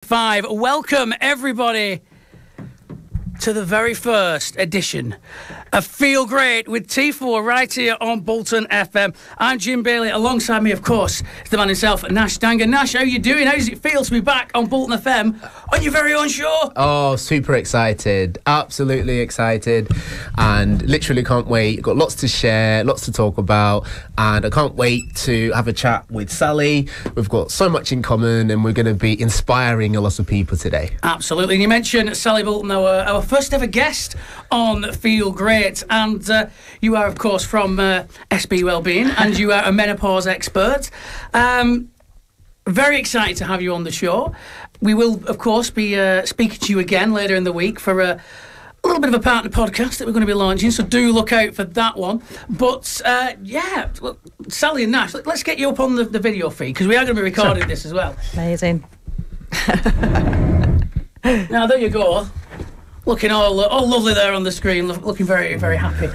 5. Welcome, everybody, to the very first edition of Feel Great with T4 right here on Bolton FM. I'm Jim Bailey. Alongside me, of course, is the man himself, Nash Danger. Nash, how are you doing? How does it feel to be back on Bolton FM on your very own show? Oh, super excited. Absolutely excited. And literally can't wait. Got lots to share, lots to talk about. And I can't wait to have a chat with Sally. We've got so much in common and we're going to be inspiring a lot of people today. Absolutely. And you mentioned Sally Bolton, our first ever guest on Feel Great. And you are, of course, from SB Wellbeing and you are a menopause expert. Very excited to have you on the show. We will, of course, be speaking to you again later in the week for a little bit of a partner podcast that we're going to be launching, so do look out for that one. But, yeah, look, Sally and Nash, let's get you up on the video feed, because we are going to be recording this as well. Amazing. Now, there you go. Looking all lovely there on the screen, looking very, very happy.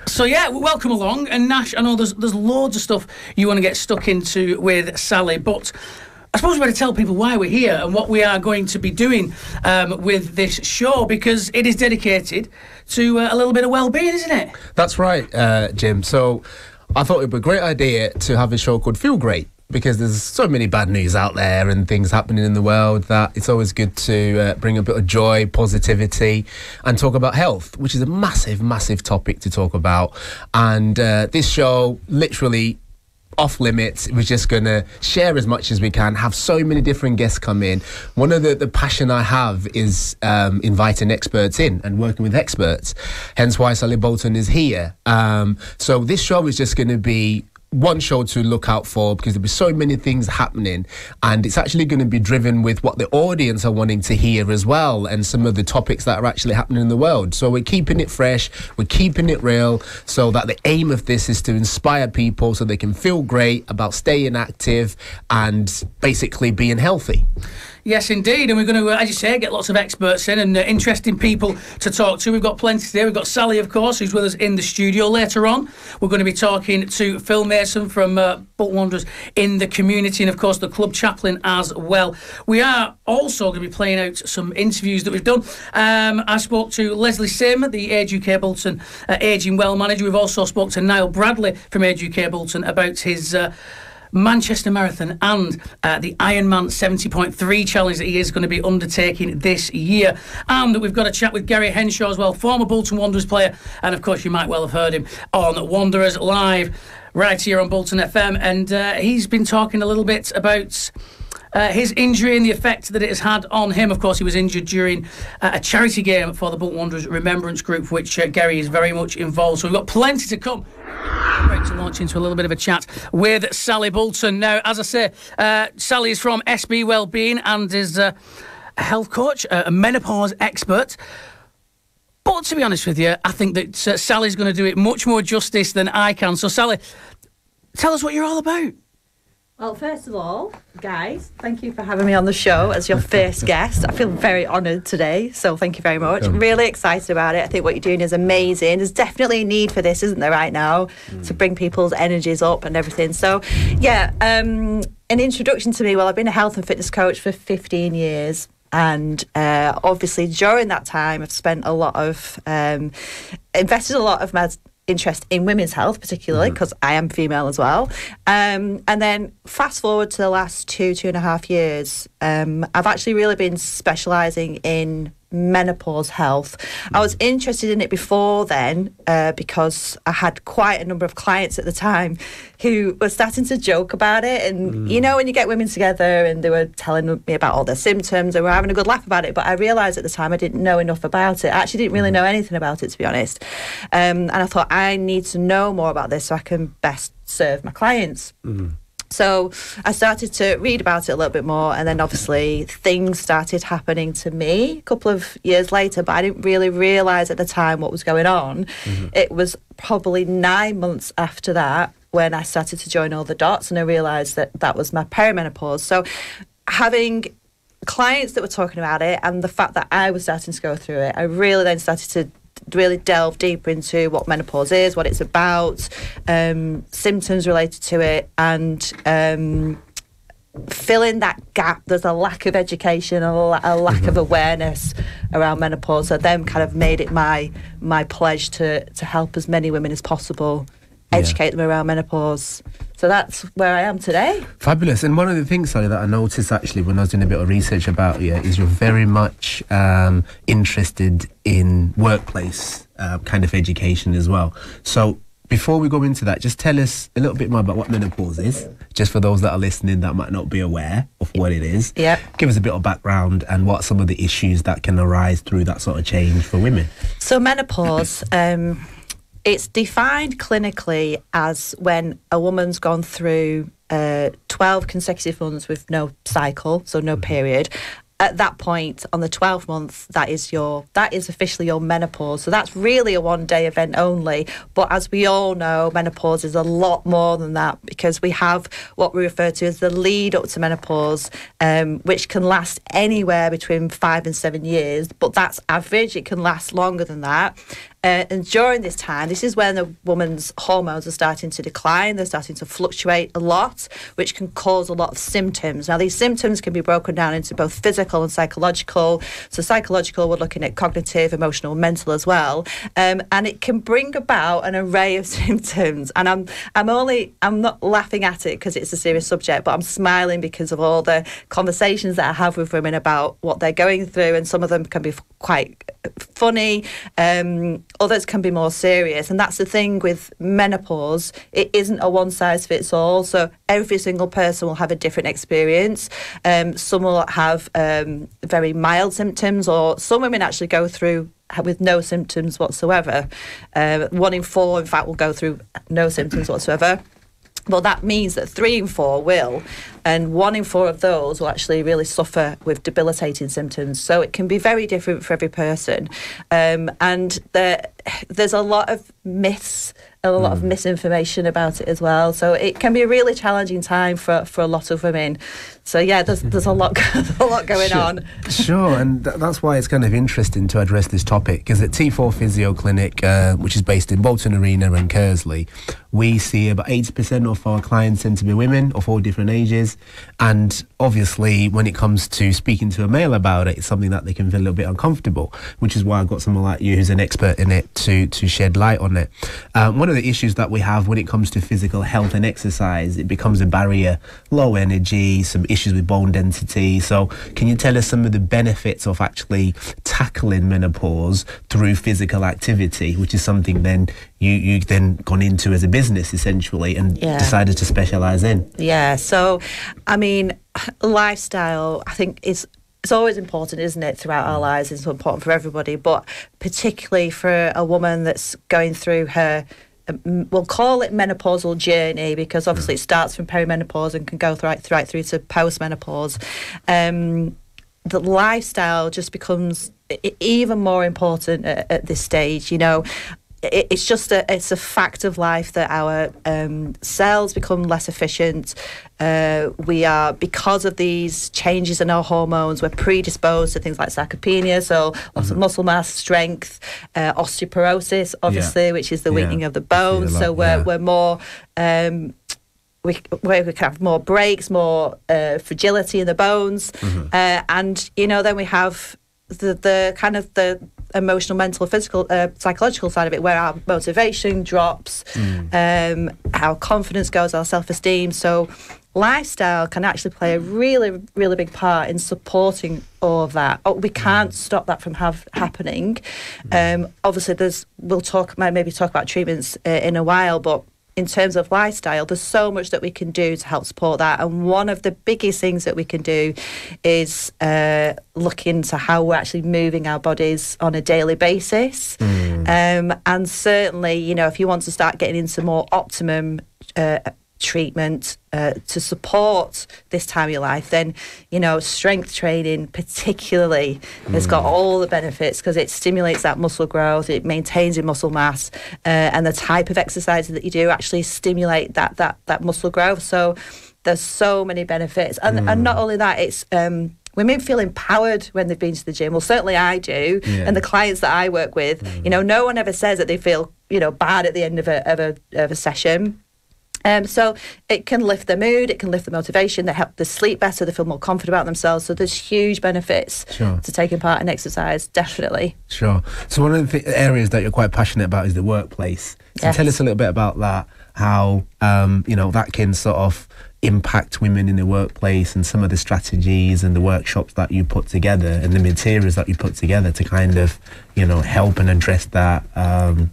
So yeah, welcome along. And Nash, I know there's loads of stuff you want to get stuck into with Sally, but I suppose we better tell people why we're here and what we are going to be doing with this show, because it is dedicated to a little bit of well-being, isn't it? That's right, Jim. So I thought it would be a great idea to have a show called Feel Great, because there's so many bad news out there and things happening in the world that it's always good to bring a bit of joy, positivity, and talk about health, which is a massive, massive topic to talk about. And this show, literally off limits. We're just going to share as much as we can, have so many different guests come in. One of the passion I have is inviting experts in and working with experts, hence why Sally Bolton is here. So this show is just going to be one show to look out for, because there'll be so many things happening, and it's actually going to be driven with what the audience are wanting to hear as well, and some of the topics that are actually happening in the world. So we're keeping it fresh, we're keeping it real, so that the aim of this is to inspire people so they can feel great about staying active and basically being healthy. Yes, indeed. And we're going to, as you say, get lots of experts in and interesting people to talk to. We've got plenty today. We've got Sally, of course, who's with us in the studio. Later on, we're going to be talking to Phil Mason from Bolton Wanderers in the community, and, of course, the club chaplain as well. We are also going to be playing out some interviews that we've done. I spoke to Lesley Simm, the Age UK Bolton Ageing Well manager. We've also spoke to Niall Bradley from Age UK Bolton about his Manchester Marathon and the Ironman 70.3 challenge that he is going to be undertaking this year. And we've got a chat with Gary Henshaw as well, former Bolton Wanderers player, and of course you might well have heard him on Wanderers Live right here on Bolton FM, and he's been talking a little bit about his injury and the effect that it has had on him. Of course, he was injured during a charity game for the Bolton Wanderers Remembrance Group, which Gary is very much involved. So we've got plenty to come. Great to launch into a little bit of a chat with Sally Bolton. Now, as I say, Sally is from SB Wellbeing and is a health coach, a menopause expert. But to be honest with you, I think that Sally's going to do it much more justice than I can. So, Sally, tell us what you're all about. Well, first of all, guys, thank you for having me on the show as your first guest. I feel very honoured today, so thank you very much. Really excited about it. I think what you're doing is amazing. There's definitely a need for this, isn't there, right now, to bring people's energies up and everything. So, yeah, an introduction to me. Well, I've been a health and fitness coach for 15 years. And obviously, during that time, I've spent a lot of, invested a lot of my interest in women's health, particularly because I am female as well. And then fast forward to the last 2.5 years, I've actually really been specialising in menopause health. I was interested in it before then because I had quite a number of clients at the time who were starting to joke about it, and you know, when you get women together and they were telling me about all their symptoms and we're having a good laugh about it, but I realised at the time I didn't know enough about it. I actually didn't really know anything about it, to be honest, and I thought I need to know more about this so I can best serve my clients. So I started to read about it a little bit more, and then obviously things started happening to me a couple of years later, but I didn't really realise at the time what was going on. It was probably 9 months after that when I started to join all the dots, and I realised that that was my perimenopause. So having clients that were talking about it and the fact that I was starting to go through it, I really then started to really delve deeper into what menopause is, what it's about, symptoms related to it, and filling that gap. There's a lack of education, a lack of awareness around menopause. So them kind of made it my pledge to help as many women as possible, educate them around menopause. So that's where I am today. Fabulous. And one of the things, Sally, that I noticed actually when I was doing a bit of research about you is you're very much interested in workplace kind of education as well. So before we go into that, just tell us a little bit more about what menopause is, just for those that are listening that might not be aware of what it is. Yeah. Give us a bit of background and what some of the issues that can arise through that sort of change for women. So menopause, it's defined clinically as when a woman's gone through 12 consecutive months with no cycle, so no period. At that point, on the 12th month, that is officially your menopause. So that's really a one-day event only. But as we all know, menopause is a lot more than that, because we have what we refer to as the lead up to menopause, which can last anywhere between 5 and 7 years. But that's average. It can last longer than that. And during this time, this is when the woman's hormones are starting to decline. They're starting to fluctuate a lot, which can cause a lot of symptoms. Now, these symptoms can be broken down into both physical and psychological. So psychological, we're looking at cognitive, emotional, mental as well. And it can bring about an array of symptoms. And I'm not laughing at it because it's a serious subject, but I'm smiling because of all the conversations that I have with women about what they're going through. And some of them can be quite funny. Others can be more serious, and that's the thing with menopause. It isn't a one size fits all, so every single person will have a different experience. Some will have very mild symptoms, or some women actually go through with no symptoms whatsoever. 1 in 4, in fact, will go through no symptoms whatsoever. Well, that means that 3 in 4 will, and 1 in 4 of those will actually really suffer with debilitating symptoms. So it can be very different for every person. And there's a lot of myths, a lot of misinformation about it as well. So it can be a really challenging time for a lot of women. So yeah, there's a lot going on. Sure, and that's why it's kind of interesting to address this topic, because at T4 Physio Clinic, which is based in Bolton Arena and Kearsley, we see about 80% of our clients tend to be women of all different ages. And obviously, when it comes to speaking to a male about it, it's something that they can feel a little bit uncomfortable, which is why I've got someone like you who's an expert in it to shed light on it. One of the issues that we have when it comes to physical health and exercise, it becomes a barrier, low energy, some issues with bone density. So can you tell us some of the benefits of actually tackling menopause through physical activity, which is something then you then gone into as a business essentially and decided to specialise in? Yeah, so I mean, lifestyle, I think it's always important, isn't it, throughout our lives. It's important for everybody, but particularly for a woman that's going through her, we'll call it menopausal journey, because obviously it starts from perimenopause and can go right through to postmenopause. The lifestyle just becomes even more important at this stage. You know, it's a fact of life that our cells become less efficient. We are, because of these changes in our hormones, we're predisposed to things like sarcopenia, so loss of muscle mass, strength, osteoporosis, obviously, which is the weakening of the bones. So we're more we can have more breaks, more fragility in the bones, and then we have the kind of the emotional, mental, physical, psychological side of it, where our motivation drops, our confidence goes, our self-esteem. So lifestyle can actually play a really, really big part in supporting all of that. We can't stop that from happening. Obviously, we'll maybe talk about treatments in a while, but in terms of lifestyle, there's so much that we can do to help support that. And one of the biggest things that we can do is look into how we're actually moving our bodies on a daily basis. And certainly, if you want to start getting into more optimum treatment to support this time of your life, then strength training particularly has got all the benefits, because it stimulates that muscle growth, it maintains your muscle mass, and the type of exercises that you do actually stimulate that muscle growth. So there's so many benefits, and not only that, it's women feel empowered when they've been to the gym. Well, certainly I do, and the clients that I work with, no one ever says that they feel bad at the end of a session. So it can lift their mood, it can lift the motivation, they help them sleep better, they feel more confident about themselves. So there's huge benefits to taking part in exercise, definitely. Sure. So one of the areas that you're quite passionate about is the workplace. So tell us a little bit about that, how, that can sort of impact women in the workplace, and some of the strategies and the workshops that you put together and the materials that you put together to kind of, help and address that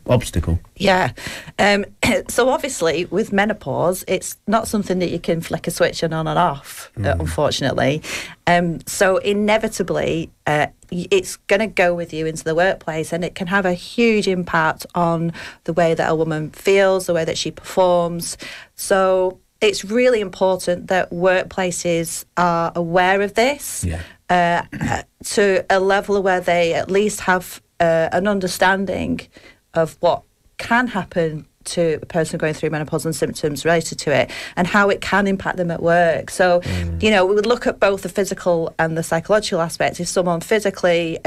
obstacle. Yeah. So obviously with menopause, it's not something that you can flick a switch on and off, unfortunately. So inevitably, it's going to go with you into the workplace, and it can have a huge impact on the way that a woman feels, the way that she performs. So it's really important that workplaces are aware of this to a level where they at least have an understanding of what can happen to a person going through menopause and symptoms related to it, and how it can impact them at work. So, we would look at both the physical and the psychological aspects. If someone physically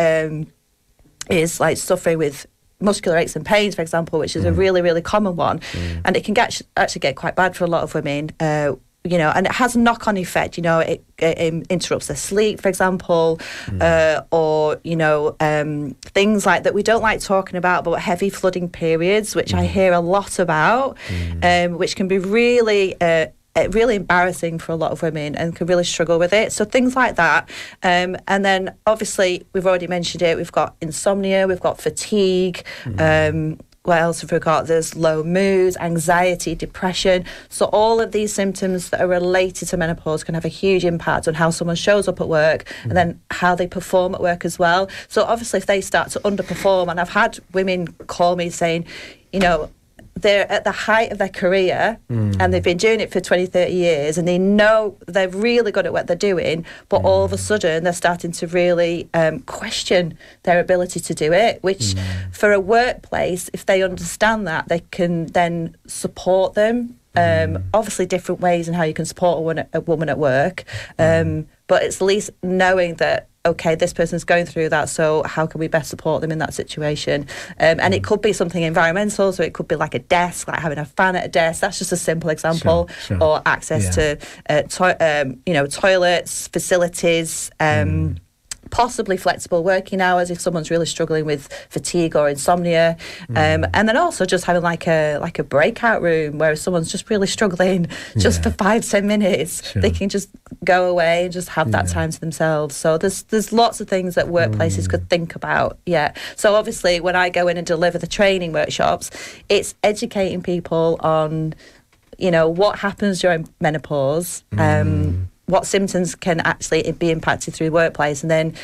is like suffering with muscular aches and pains, for example, which is a really, really common one, and it can actually get quite bad for a lot of women, and it has a knock-on effect. It interrupts their sleep, for example, or things like that we don't like talking about, but heavy flooding periods, which I hear a lot about, which can be really embarrassing for a lot of women and can really struggle with it. So things like that. And then obviously we've already mentioned it. We've got insomnia, we've got fatigue. What else have we got? There's low moods, anxiety, depression. So all of these symptoms that are related to menopause can have a huge impact on how someone shows up at work and then how they perform at work as well. So obviously if they start to underperform, and I've had women call me saying, they're at the height of their career and they've been doing it for 20, 30 years, and they know they're really good at what they're doing, but all of a sudden they're starting to really question their ability to do it, which for a workplace, if they understand that, they can then support them. Obviously different ways in how you can support a woman at work, but it's at least knowing that, okay, this person's going through that, so how can we best support them in that situation? And it could be something environmental, so it could be like a desk, like having a fan at a desk. That's just a simple example. Sure. Or access to toilets, facilities, possibly flexible working hours if someone's really struggling with fatigue or insomnia, and then also just having like a breakout room where if someone's just really struggling just for 5-10 minutes, they can just go away and just have that time to themselves. So there's lots of things that workplaces could think about. So obviously when I go in and deliver the training workshops, it's educating people on what happens during menopause, what symptoms can actually be impacted through the workplace, and then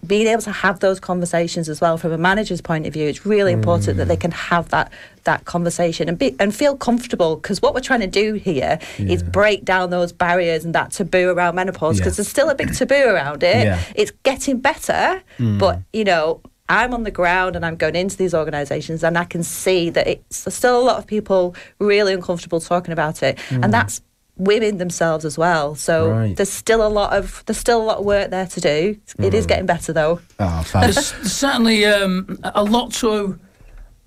being able to have those conversations as well from a manager's point of view. It's really important that they can have that conversation and feel comfortable, because what we're trying to do here is break down those barriers and that taboo around menopause, because there's still a big taboo around it. It's getting better, but I'm on the ground and I'm going into these organisations and I can see that there's still a lot of people really uncomfortable talking about it, and that's women themselves as well. So there's still a lot of work there to do. It is getting better though. There's certainly a lot to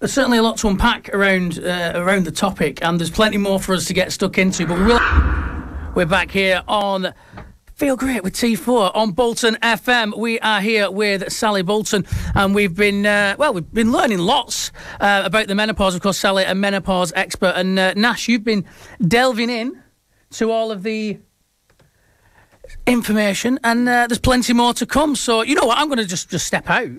unpack around the topic, and there's plenty more for us to get stuck into. But we're back here on Feel Great with T4 on Bolton FM. We are here with Sally Bolton, and we've been learning lots about the menopause. Of course, Sally, a menopause expert, and Nash, you've been delving in to all of the information, and there's plenty more to come. So you know what, I'm going to just step out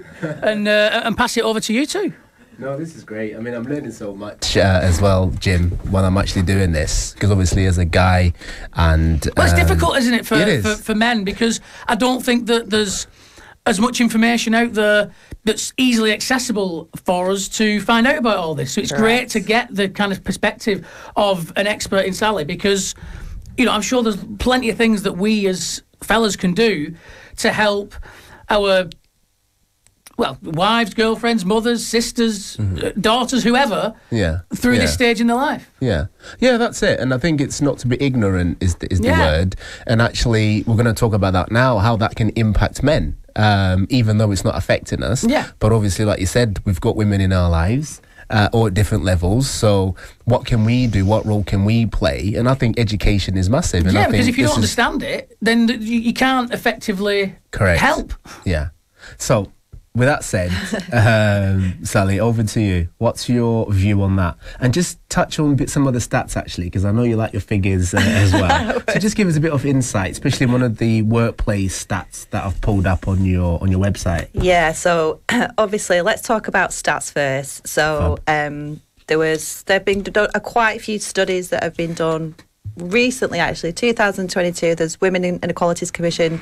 and pass it over to you two. No, this is great. I mean, I'm learning so much as well, Jim, when I'm actually doing this, because obviously as a guy, and it's difficult, isn't it, for men, because I don't think that there's as much information out there that's easily accessible for us to find out about all this. So it's great to get the kind of perspective of an expert in Sally, because I'm sure there's plenty of things that we as fellas can do to help our wives, girlfriends, mothers, sisters, daughters, whoever, through this stage in their life. Yeah, that's it. And I think it's not to be ignorant is the word. And actually, we're going to talk about that now, how that can impact men, even though it's not affecting us. Yeah. But obviously, like you said, we've got women in our lives. or at different levels. So what can we do? What role can we play? And I think education is massive. And yeah, I think because if you don't understand it, then you can't effectively help. Yeah. So with that said, Sally, over to you. What's your view on that? And just touch on some of the stats, actually, because I know you like your figures as well. So just give us a bit of insight, especially one of the workplace stats that I've pulled up on your website. Yeah, so obviously, let's talk about stats first. So there've been quite a few studies that have been done recently, actually. 2022, there's Women in Inequalities Commission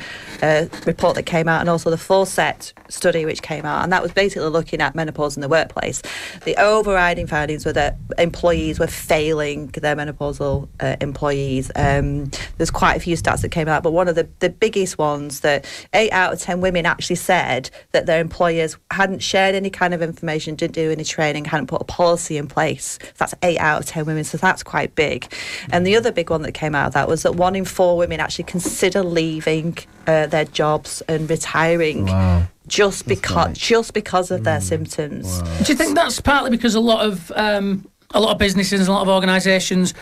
report that came out, and also the Fawcett study which came out, and that was basically looking at menopause in the workplace. The overriding findings were that employees were failing their menopausal employees. There's quite a few stats that came out, but one of the biggest ones, that 8 out of 10 women actually said that their employers hadn't shared any kind of information, didn't do any training, hadn't put a policy in place. That's 8 out of 10 women, so that's quite big. And the other big one that came out of that was that 1 in 4 women actually consider leaving their jobs and retiring. Wow. Just because of their symptoms. Wow. Do you think that's partly because a lot of businesses, a lot of organisations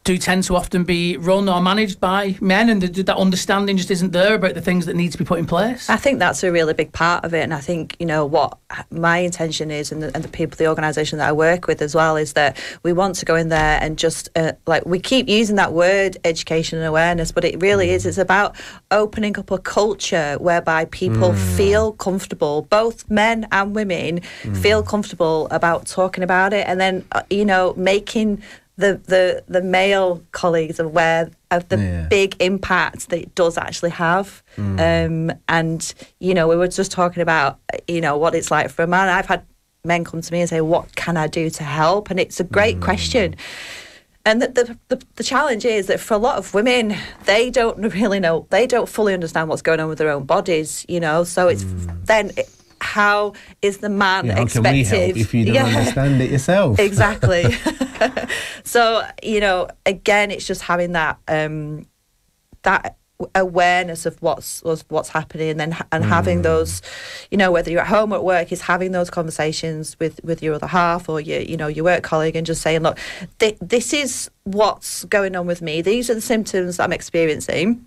do tend to often be run or managed by men, and that understanding just isn't there about the things that need to be put in place? I think that's a really big part of it, and I think, what my intention is, and the people, the organisation that I work with as well, is that we want to go in there and just we keep using that word, education and awareness, but it really is, it's about opening up a culture whereby people feel comfortable, both men and women feel comfortable about talking about it, and then making the male colleagues aware of the big impact that it does actually have. And we were just talking about what it's like for a man. I've had men come to me and say, what can I do to help? And it's a great question. And the challenge is that for a lot of women, they don't really know, they don't fully understand what's going on with their own bodies, so it's then how is the man expected? How can we help if you don't understand it yourself? Exactly. So, again, it's just having that that awareness of what's happening, and having those, whether you're at home or at work, is having those conversations with your other half or your work colleague, and just saying, look, this is what's going on with me. These are the symptoms that I'm experiencing.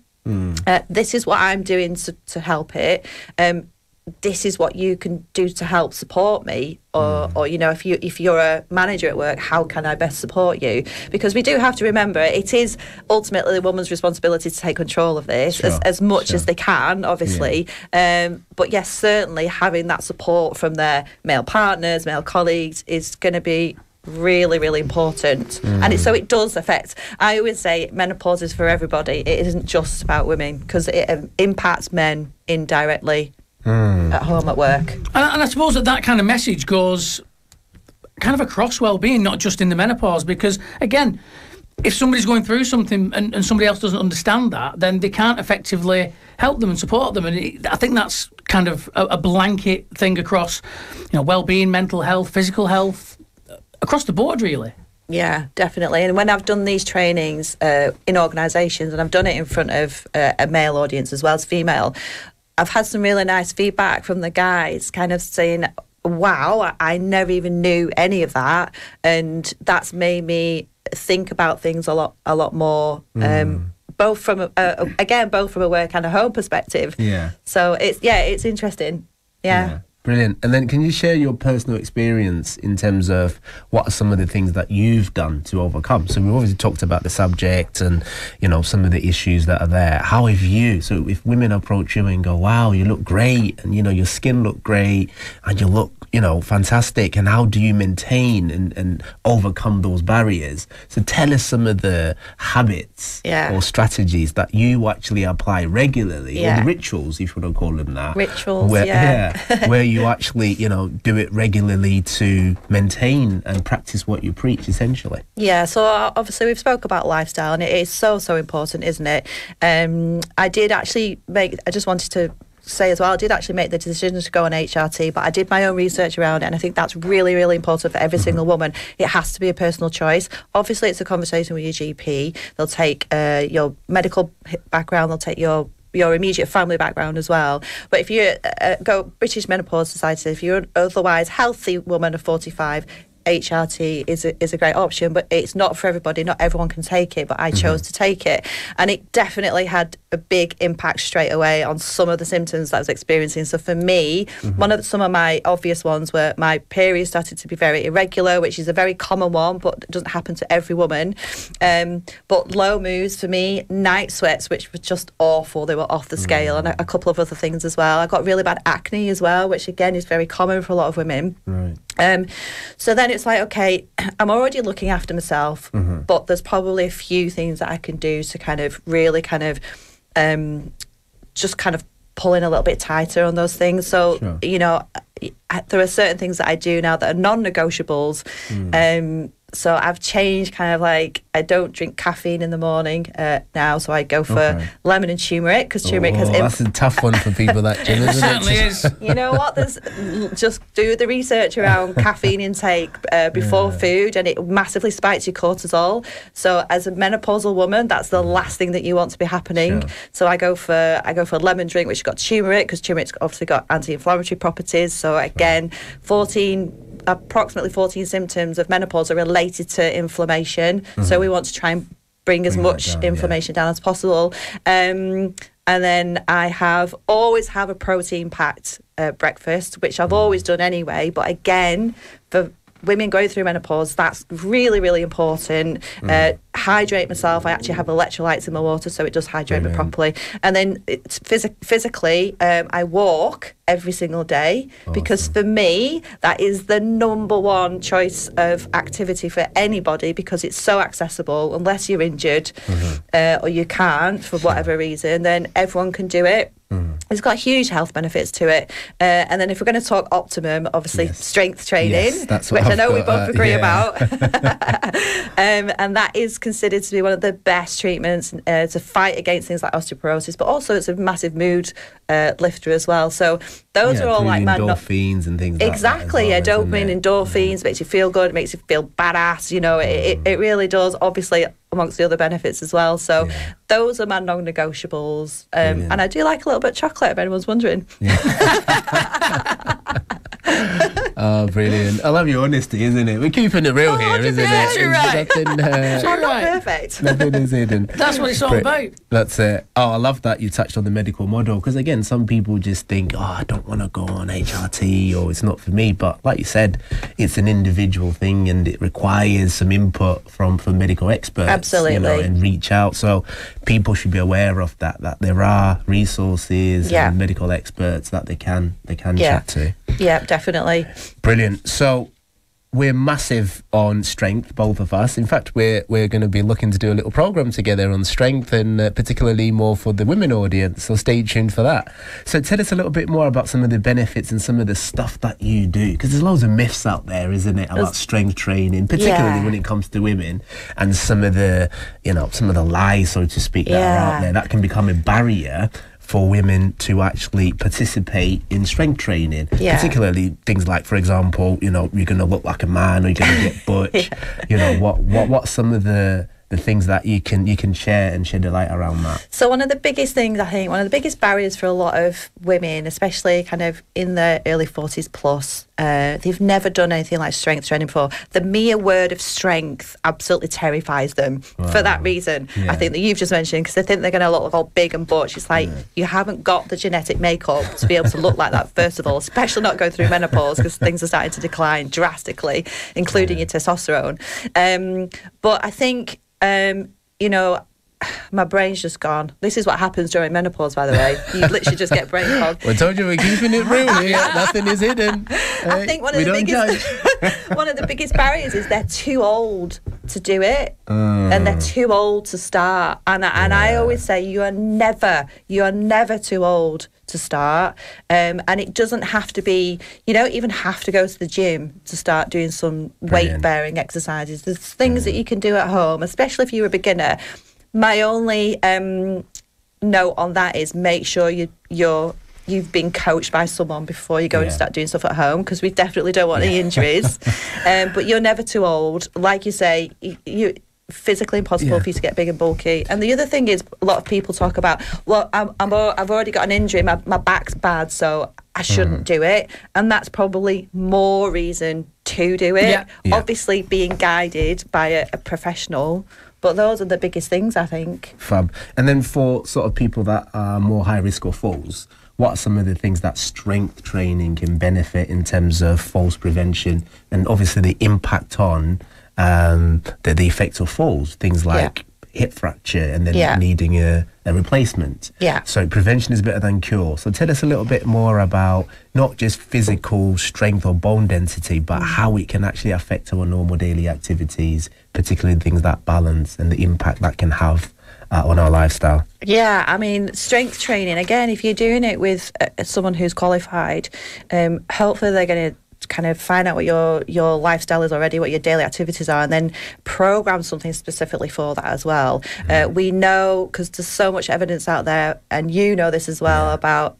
This is what I'm doing to help it. This is what you can do to help support me, or if you're a manager at work, how can I best support you? Because we do have to remember, it is ultimately the woman's responsibility to take control of this as much as they can, obviously. But yes, certainly having that support from their male partners, male colleagues, is going to be really, really important. And it does affect, I always say, menopause is for everybody. It isn't just about women, because it impacts men indirectly. At home, at work. And I suppose that kind of message goes kind of across well-being, not just in the menopause, because, again, if somebody's going through something and somebody else doesn't understand that, then they can't effectively help them and support them. And I think that's kind of a blanket thing across, well-being, mental health, physical health, across the board, really. Yeah, definitely. And when I've done these trainings in organisations, and I've done it in front of a male audience as well as female, I've had some really nice feedback from the guys, kind of saying, wow, I never even knew any of that. And that's made me think about things a lot more, both from a work and a home perspective. Yeah. So it's interesting. Yeah. Brilliant. And then can you share your personal experience in terms of what are some of the things that you've done to overcome? So we've obviously talked about the subject and, some of the issues that are there. How have you, so if women approach you and go, wow, you look great, and, your skin look great, and you look, fantastic, and how do you maintain and overcome those barriers? So tell us some of the habits or strategies that you actually apply regularly, or the rituals, if you want to call them that. Rituals, where you actually, do it regularly to maintain and practice what you preach, essentially. Yeah, so obviously we've spoke about lifestyle, and it is so important, isn't it? I just wanted to say as well, I did actually make the decision to go on HRT, but I did my own research around it, and I think that's really, really important for every single woman. It has to be a personal choice. Obviously, it's a conversation with your GP. They'll take your medical background, they'll take your your immediate family background as well. But if you go British Menopause Society, if you're an otherwise healthy woman of 45, HRT is a great option, but it's not for everybody. Not everyone can take it, but I chose to take it, and it definitely had a big impact straight away on some of the symptoms that I was experiencing. So for me, some of my obvious ones were my period started to be very irregular, which is a very common one, but it doesn't happen to every woman. But low moods for me, night sweats, which were just awful. They were off the scale, and a couple of other things as well. I got really bad acne as well, which again is very common for a lot of women. Right. So then it's like, okay, I'm already looking after myself, but there's probably a few things that I can do to kind of really kind of just kind of pull in a little bit tighter on those things. So, Sure. you know, there are certain things that I do now that are non-negotiables. So I've changed kind of like, I don't drink caffeine in the morning now, so I go for lemon and turmeric, because turmeric has... That's a tough one for people that Jim, isn't it? Certainly is. You know what? There's just do the research around caffeine intake before food, and it massively spikes your cortisol. So as a menopausal woman, that's the last thing that you want to be happening. Sure. So I go for a lemon drink, which has got turmeric, because turmeric's obviously got anti-inflammatory properties. So again, approximately 14 symptoms of menopause are related to inflammation. So we want to try and bring as much inflammation down as possible. And then I always have a protein-packed breakfast, which I've always done anyway. But again, for women going through menopause, that's really, really important. Hydrate myself. I actually have electrolytes in my water, so it does hydrate me properly. And then it's physically, I walk every single day, because for me, that is the number one choice of activity for anybody, because it's so accessible. Unless you're injured or you can't for whatever reason, then everyone can do it. It's got huge health benefits to it. And then if we're going to talk optimum, obviously strength training, which I know we both agree about. And that is considered to be one of the best treatments to fight against things like osteoporosis, but also it's a massive mood lifter as well. So those are all like endorphins and things like that. Exactly, dopamine, endorphins, makes you feel good, makes you feel badass, you know, it really does, obviously, amongst the other benefits as well. So those are my non-negotiables. And I do like a little bit of chocolate, if anyone's wondering. Oh, brilliant. I love your honesty, isn't it? We're keeping it real here, isn't it? You're right. I'm not perfect. Nothing is hidden. That's what it's all about. That's it. Oh, I love that you touched on the medical model, because again, some people just think, I don't want to go on HRT, or it's not for me. But like you said, it's an individual thing, and it requires some input from medical experts. Absolutely. You know, and reach out. So people should be aware of that there are resources and medical experts that they can chat to. Yeah, definitely. Brilliant. So we're massive on strength, both of us. In fact, we're going to be looking to do a little program together on strength, and particularly more for the women audience. So stay tuned for that. So tell us a little bit more about some of the benefits and some of the stuff that you do, because there's loads of myths out there, isn't it, about strength training, particularly when it comes to women, and some of the lies, so to speak, that are out there that can become a barrier for women to actually participate in strength training, particularly things like, for example, you know, you're going to look like a man, or you're going to get butch. You know, what's some of the things that you can share and shed a light around that? So one of the biggest things, I think, one of the biggest barriers for a lot of women, especially kind of in their early 40s plus, they've never done anything like strength training before. The mere word of strength absolutely terrifies them for that reason. I think that you've just mentioned, because they think they're going to look all big and butch. It's like, you haven't got the genetic makeup to be able to look like that, first of all, especially not going through menopause, because things are starting to decline drastically, including your testosterone. But I think, you know, my brain's just gone. This is what happens during menopause, by the way. You literally just get brain fog. Well, I told you we're keeping it real here. Nothing is hidden. I think one of the biggest barriers is they're too old to do it, and they're too old to start. And I always say you are never too old to start. And it doesn't have to be, you don't even have to go to the gym to start doing some weight-bearing exercises. There's things that you can do at home, especially if you're a beginner. My only note on that is make sure you've been coached by someone before you go and start doing stuff at home, because we definitely don't want any injuries. But you're never too old. Like you say, physically impossible for you to get big and bulky. And the other thing is, a lot of people talk about, well, I've already got an injury, my back's bad, so I shouldn't do it. And that's probably more reason to do it. Obviously being guided by a professional, but those are the biggest things, I think. Fab. And then for sort of people that are more high risk of falls, what are some of the things that strength training can benefit in terms of falls prevention, and obviously the impact on the effects of falls, things like hip fracture and then needing a replacement. So prevention is better than cure. So tell us a little bit more about not just physical strength or bone density, but how it can actually affect our normal daily activities, particularly things like balance and the impact that can have on our lifestyle. Yeah, I mean, strength training, again, if you're doing it with someone who's qualified, hopefully they're going to kind of find out what your lifestyle is already, what your daily activities are, and then program something specifically for that as well. We know, because there's so much evidence out there, and you know this as well, about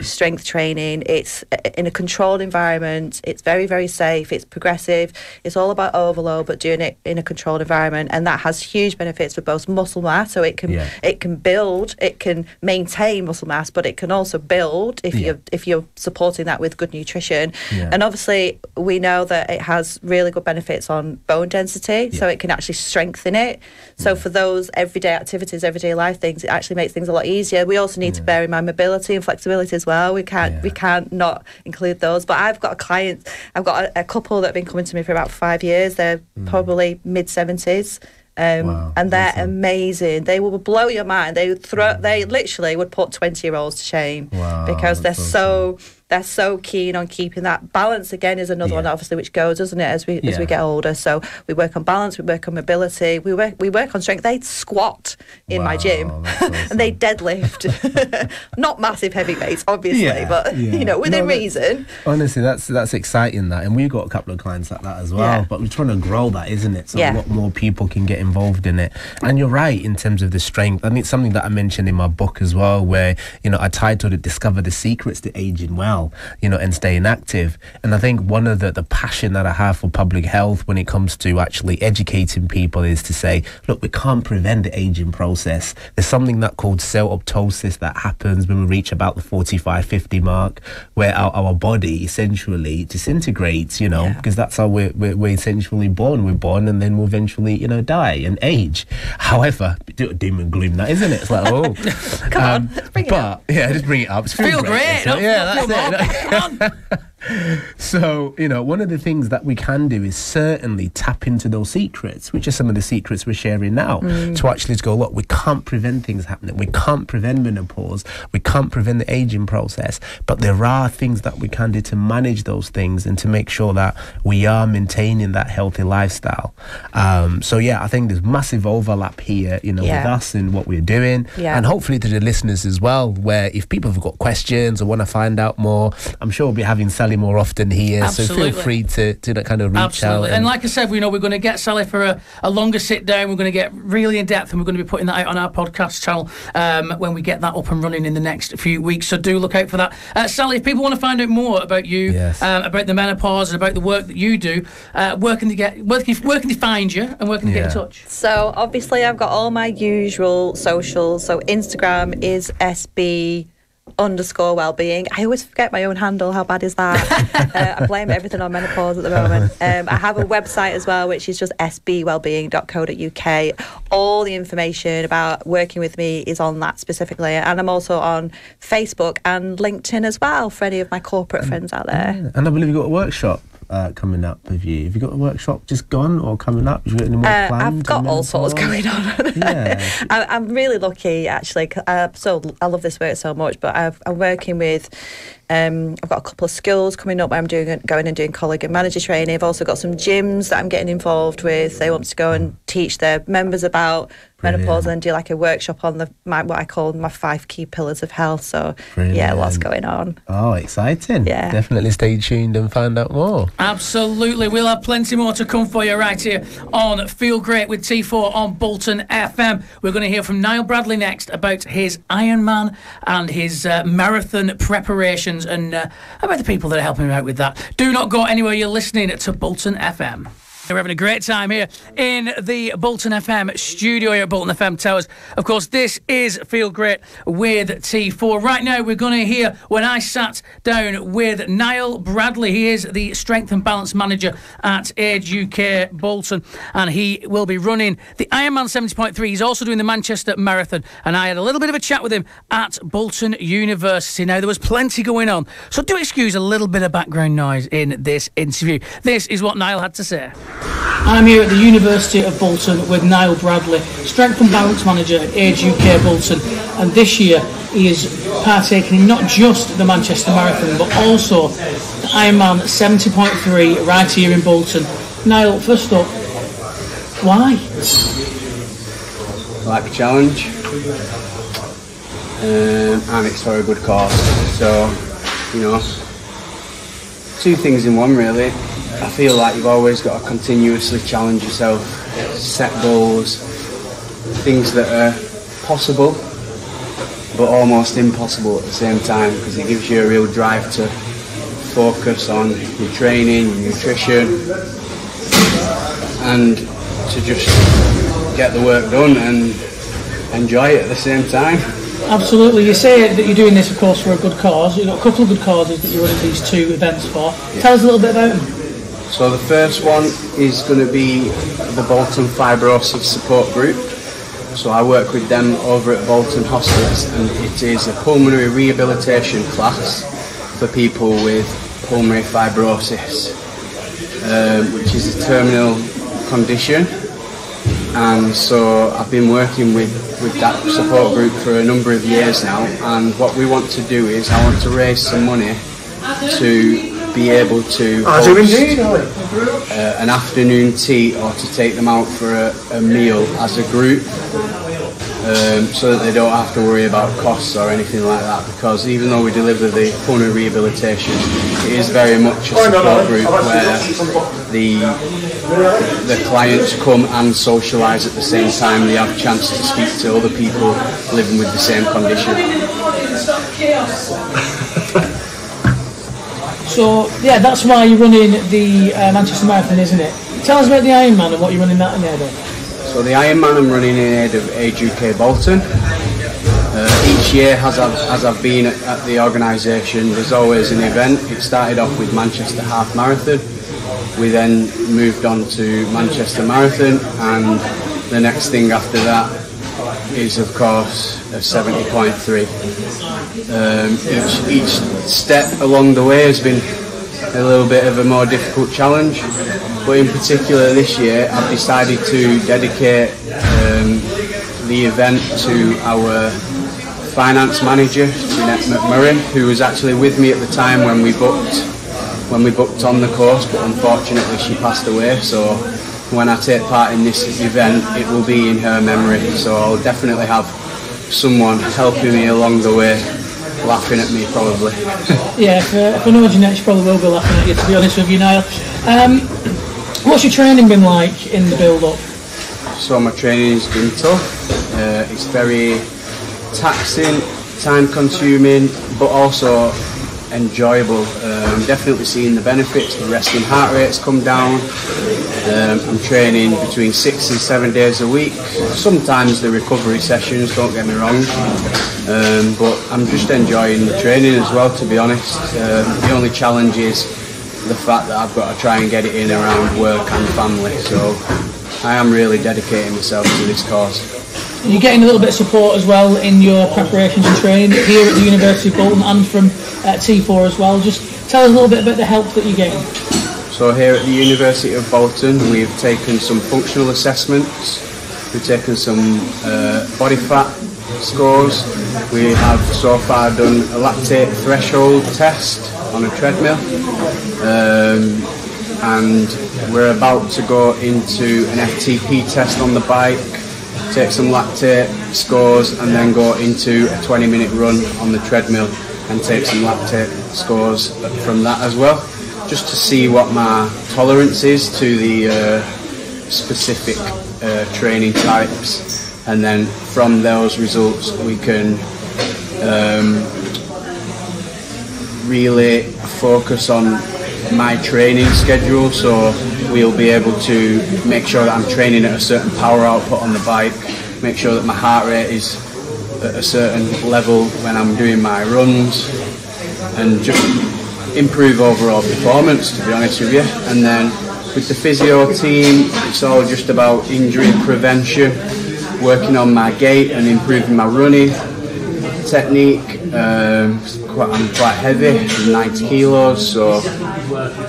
strength training. It's in a controlled environment, it's very, very safe, it's progressive, it's all about overload, but doing it in a controlled environment, and that has huge benefits for both muscle mass, so it can build, it can maintain muscle mass, but it can also build if you're supporting that with good nutrition. And obviously we know that it has really good benefits on bone density, so it can actually strengthen it. So for those everyday activities, everyday life things, it actually makes things a lot easier. We also need to bear in mind mobility and flexibility as well. We can't not include those. But I've got a couple that have been coming to me for about 5 years. They're probably mid-70s. And they're amazing. They will blow your mind. They literally would put 20-year-olds to shame because they're so keen on keeping that balance. Again, is another one, obviously, which goes, doesn't it, as we get older. So we work on balance, we work on mobility, we work on strength. They squat in my gym, awesome. And they deadlift. Not massive heavy weights, obviously, but within reason. Honestly, that's exciting. That, and we've got a couple of clients like that as well. But we're trying to grow that, isn't it? So a lot more people can get involved in it. And you're right in terms of the strength. I think it's something that I mentioned in my book as well, where I titled it "Discover the Secrets to Aging Well." And staying active. And I think one of the passion that I have for public health when it comes to actually educating people is to say, look, we can't prevent the aging process. There's something that called cell apoptosis that happens when we reach about the 45-50 mark, where our body essentially disintegrates, because that's how we're essentially born. We're born and then we'll eventually, die and age. However, doom and gloom that, isn't it? It's like, oh. Come on, let's bring it up. Yeah, just bring it up. Feel great. That's it. So, one of the things that we can do is certainly tap into those secrets, which are some of the secrets we're sharing now, to actually go, look, we can't prevent things happening. We can't prevent menopause. We can't prevent the aging process. But there are things that we can do to manage those things and to make sure that we are maintaining that healthy lifestyle. I think there's massive overlap here, with us and what we're doing. And hopefully to the listeners as well, where if people have got questions or want to find out more, I'm sure we'll be having Sally more often here. Absolutely. So feel free to kind of reach out. And like I said, we're going to get Sally for a longer sit down. We're going to get really in depth, and we're going to be putting that out on our podcast channel when we get that up and running in the next few weeks. So do look out for that. Sally, if people want to find out more about you, about the menopause and about the work that you do, where can they find you and where can they get in touch? So obviously I've got all my usual socials. So Instagram is SB_wellbeing. I always forget my own handle. How bad is that? I blame everything on menopause at the moment. I have a website as well, which is just sbwellbeing.co.uk. All the information about working with me is on that specifically, and I'm also on Facebook and LinkedIn as well for any of my corporate friends out there. And I believe you've got a workshop coming up. Have you got a workshop just gone or coming up? Have you got any more planned? I've got all sorts going on. I'm really lucky, actually. I love this work so much, but I'm working with I've got a couple of schools coming up where I'm going and doing colleague and manager training. I've also got some gyms that I'm getting involved with. They want me to go and teach their members about menopause and then do like a workshop on what I call my 5 key pillars of health. So lots going on. Oh, exciting. Yeah. Definitely stay tuned and find out more. Absolutely. We'll have plenty more to come for you right here on Feel Great with T4 on Bolton FM. We're going to hear from Niall Bradley next about his Ironman and his marathon preparations and about the people that are helping him out with that. Do not go anywhere. You're listening to Bolton FM. We're having a great time here in the Bolton FM studio here at Bolton FM Towers. Of course, this is Feel Great with T4. Right now, we're going to hear when I sat down with Niall Bradley. He is the Strength and Balance Manager at Age UK Bolton, and he will be running the Ironman 70.3. He's also doing the Manchester Marathon, and I had a little bit of a chat with him at Bolton University. Now, there was plenty going on, so do excuse a little bit of background noise in this interview. This is what Niall had to say. I'm here at the University of Bolton with Niall Bradley, Strength and Balance Manager at Age UK Bolton, and this year he is partaking in not just the Manchester Marathon but also the Ironman 70.3 right here in Bolton. Niall, first up, why? I like a challenge, and it's for a good cause, so, you know, two things in one really. I feel like you've always got to continuously challenge yourself, set goals, things that are possible but almost impossible at the same time, because it gives you a real drive to focus on your training, your nutrition, and to just get the work done and enjoy it at the same time. Absolutely. You say that you're doing this, of course, for a good cause. You've got a couple of good causes that you're running these two events for. Yeah. Tell us a little bit about them. So the first one is going to be the Bolton Fibrosis Support Group. So I work with them over at Bolton Hospice, and it is a pulmonary rehabilitation class for people with pulmonary fibrosis, which is a terminal condition. And so I've been working with that support group for a number of years now, and what we want to do is I want to raise some money to be able to host an afternoon tea, or to take them out for a meal as a group, so that they don't have to worry about costs or anything like that, because even though we deliver the pulmonary rehabilitation, it is very much a support group where the clients come and socialise at the same time. They have a chance to speak to other people living with the same condition. So, yeah, that's why you're running the Manchester Marathon, isn't it? Tell us about the Ironman and what you're running that in aid of. So the Ironman I'm running in aid of Age UK Bolton. Each year, as I've been at the organisation, there's always an event. It started off with Manchester Half Marathon. We then moved on to Manchester Marathon, and the next thing after that is, of course, a 70.3. Each step along the way has been a little bit of a more difficult challenge, but in particular this year I've decided to dedicate the event to our finance manager, Jeanette McMurray, who was actually with me at the time when we booked on the course, but unfortunately she passed away. So when I take part in this event, it will be in her memory, so I'll definitely have someone helping me along the way, laughing at me probably. Yeah, if I know Jeanette, she probably will be laughing at you, to be honest with you, Niall. What's your training been like in the build-up? So my training has been tough. It's very taxing, time-consuming, but also enjoyable. I'm definitely seeing the benefits. The resting heart rate's come down. I'm training between 6 and 7 days a week. Sometimes the recovery sessions, don't get me wrong, but I'm just enjoying the training as well, to be honest. The only challenge is the fact that I've got to try and get it in around work and family, so I am really dedicating myself to this cause. You're getting a little bit of support as well in your preparations and training here at the University of Bolton and from T4 as well. Just tell us a little bit about the help that you're getting. So here at the University of Bolton, we've taken some functional assessments, we've taken some body fat scores, we have so far done a lactate threshold test on a treadmill, and we're about to go into an FTP test on the bike, take some lactate scores, and then go into a 20-minute run on the treadmill and take some lactate scores from that as well, just to see what my tolerance is to the specific training types, and then from those results we can really focus on my training schedule. So we'll be able to make sure that I'm training at a certain power output on the bike, make sure that my heart rate is at a certain level when I'm doing my runs, and just improve overall performance, to be honest with you. And then with the physio team, it's all just about injury prevention, working on my gait and improving my running technique. I'm quite heavy, I'm 90 kilos, so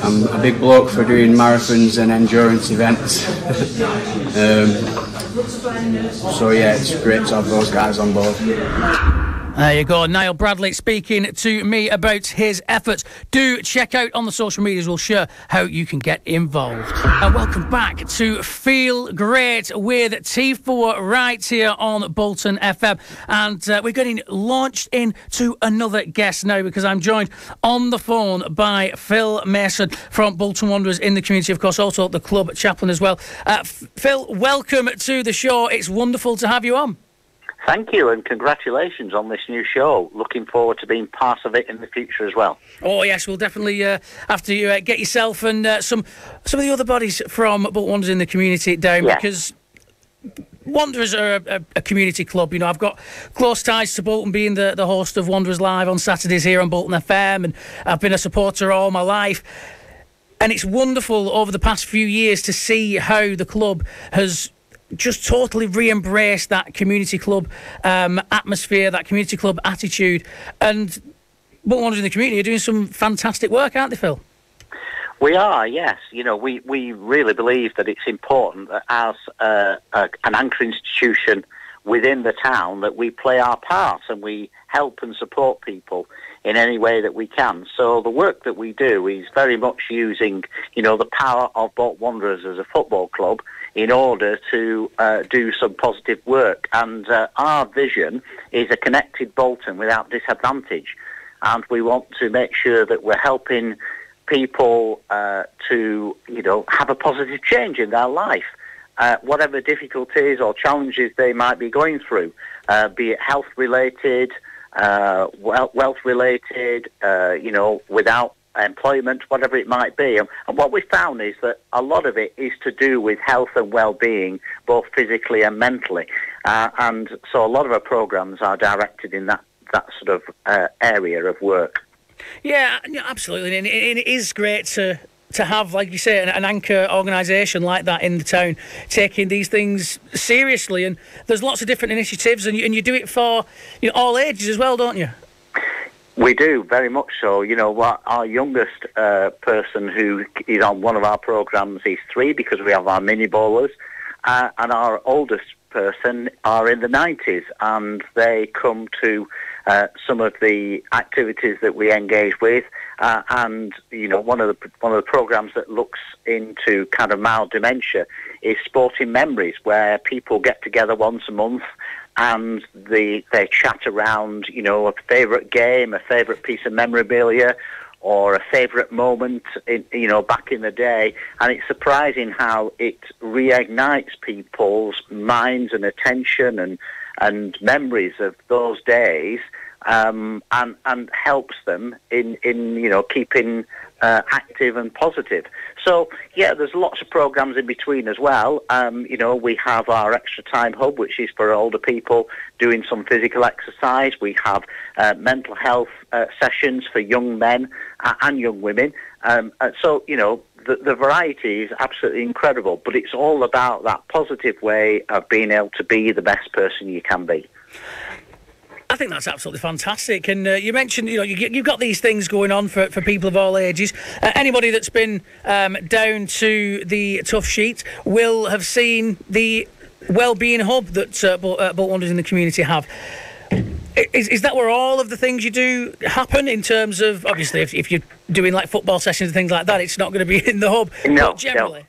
I'm a big bloke for doing marathons and endurance events. So yeah, it's great to have those guys on board. There you go, Niall Bradley speaking to me about his efforts. Do check out on the social medias, we'll share how you can get involved. And welcome back to Feel Great with T4 right here on Bolton FM. And we're getting launched into another guest now, because I'm joined on the phone by Phil Mason from Bolton Wanderers in the community, of course, also at the club Chaplain as well. Phil, welcome to the show. It's wonderful to have you on. Thank you, and congratulations on this new show. Looking forward to being part of it in the future as well. Oh yes, we'll definitely have to get yourself and some of the other bodies from Bolton Wanderers in the community down, because Wanderers are a community club. You know, I've got close ties to Bolton, being the host of Wanderers Live on Saturdays here on Bolton FM, and I've been a supporter all my life. And it's wonderful over the past few years to see how the club has just totally re-embrace that community club atmosphere, that community club attitude. And Bolton Wanderers in the community are doing some fantastic work, aren't they, Phil? We are, yes. You know, we really believe that it's important that as an anchor institution within the town, that we play our part and we help and support people in any way that we can. So the work that we do is very much using, you know, the power of Bolton Wanderers as a football club in order to do some positive work. And our vision is a connected Bolton without disadvantage. And we want to make sure that we're helping people to, you know, have a positive change in their life. Whatever difficulties or challenges they might be going through, be it health-related, wealth-related, you know, without employment, whatever it might be. And what we found is that a lot of it is to do with health and well-being, both physically and mentally. And so a lot of our programmes are directed in that sort of area of work. Yeah, absolutely. And it is great to have, like you say, an anchor organisation like that in the town, taking these things seriously. And there's lots of different initiatives, and you do it for, you know, all ages as well, don't you? We do, very much so. You know, our youngest person who is on one of our programmes is 3, because we have our mini bowlers, and our oldest person are in the 90s, and they come to some of the activities that we engage with, and you know, one of the programmes that looks into kind of mild dementia is Sporting Memories, where people get together once a month and they chat around, you know, a favourite game, a favourite piece of memorabilia, or a favourite moment, you know, back in the day. And it's surprising how it reignites people's minds and attention and memories of those days, and helps them in you know, keeping active and positive. So yeah, there's lots of programs in between as well. You know, we have our Extra Time Hub, which is for older people doing some physical exercise. We have mental health sessions for young men and young women. So you know, the variety is absolutely incredible, but it's all about that positive way of being able to be the best person you can be. I think that's absolutely fantastic. And you mentioned, you know, you've got these things going on for people of all ages. Anybody that's been down to the Tough Sheet will have seen the wellbeing hub that Bolton Wanderers in the community have. Is that where all of the things you do happen, in terms of, obviously, if you're doing like football sessions and things like that, it's not going to be in the hub? No, but generally. No.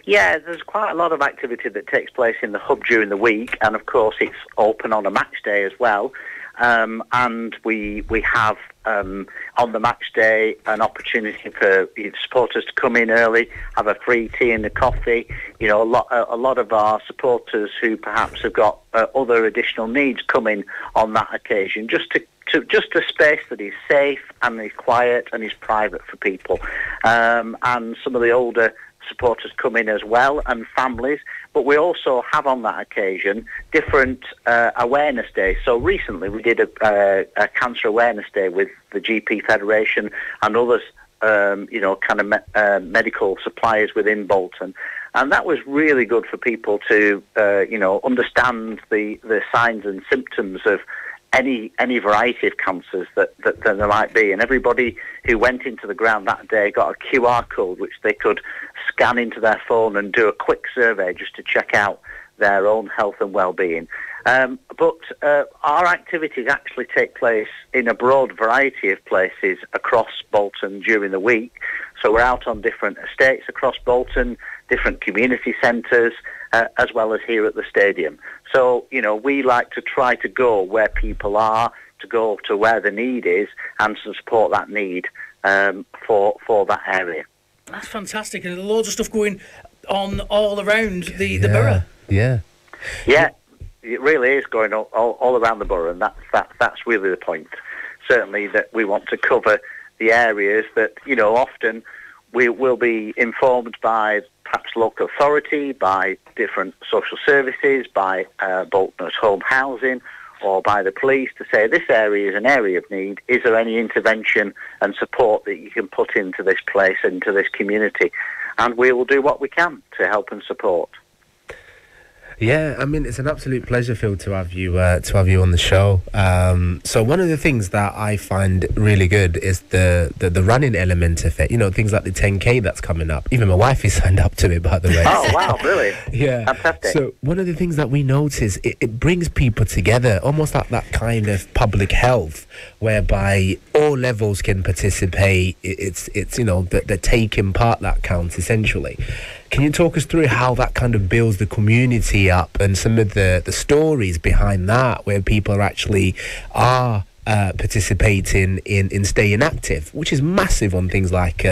Yeah, there's quite a lot of activity that takes place in the hub during the week, and of course it's open on a match day as well. And we have on the match day an opportunity for supporters to come in early, have a free tea and a coffee. You know, a lot of our supporters who perhaps have got other additional needs come in on that occasion, just a space that is safe and is quiet and is private for people. And some of the older supporters come in as well, and families. But we also have on that occasion different awareness days. So recently we did a cancer awareness day with the GP Federation and others, medical suppliers within Bolton. And that was really good for people to, understand the signs and symptoms of any variety of cancers that there might be. And everybody who went into the ground that day got a QR code which they could scan into their phone and do a quick survey just to check out their own health and well-being. But our activities actually take place in a broad variety of places across Bolton during the week. So we're out on different estates across Bolton, different community centres, as well as here at the stadium. So, we like to try to go where people are, to go to where the need is, and to support that need for that area. That's fantastic, and there's loads of stuff going on all around the borough. Yeah. Yeah, it really is going all around the borough, and that's really the point. Certainly that we want to cover the areas that, often we will be informed by perhaps local authority, by different social services, by Bolton's home housing, or by the police to say this area is an area of need. Is there any intervention and support that you can put into this place, into this community? And we will do what we can to help and support. Yeah, I mean, it's an absolute pleasure, Phil, to have you on the show. So one of the things that I find really good is the running element of it. Things like the 10K that's coming up. Even my wife is signed up to it, by the way. Oh, wow, really? Yeah. Fantastic. So one of the things that we notice, it brings people together, almost like that kind of public health, whereby all levels can participate. It's the taking part that counts, essentially. Can you talk us through how that kind of builds the community up and some of the stories behind that, where people are actually participating in staying active, which is massive on things like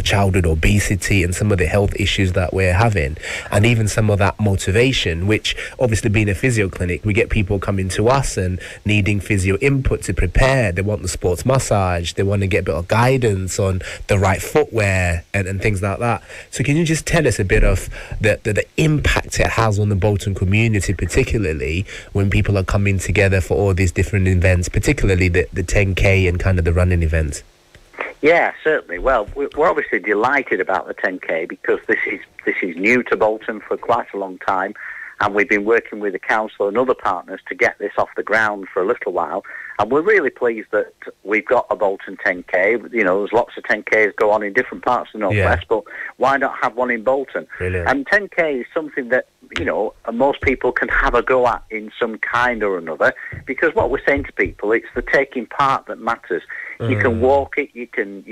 childhood obesity and some of the health issues that we're having, and even some of that motivation, which obviously being a physio clinic, we get people coming to us and needing physio input to prepare. They want the sports massage, they want to get a bit of guidance on the right footwear and things like that. So can you just tell us a bit of the impact it has on the Bolton community, particularly when people are coming together for all these different events, particularly the 10K and kind of the running events? Yeah, certainly. Well, we're obviously delighted about the 10K because this is new to Bolton for quite a long time, and we've been working with the council and other partners to get this off the ground for a little while. And we're really pleased that we've got a Bolton 10K. There's lots of 10Ks go on in different parts of the North West, but why not have one in Bolton? Brilliant. And 10K is something that, most people can have a go at in some kind or another, because what we're saying to people, it's the taking part that matters. You can walk it, you can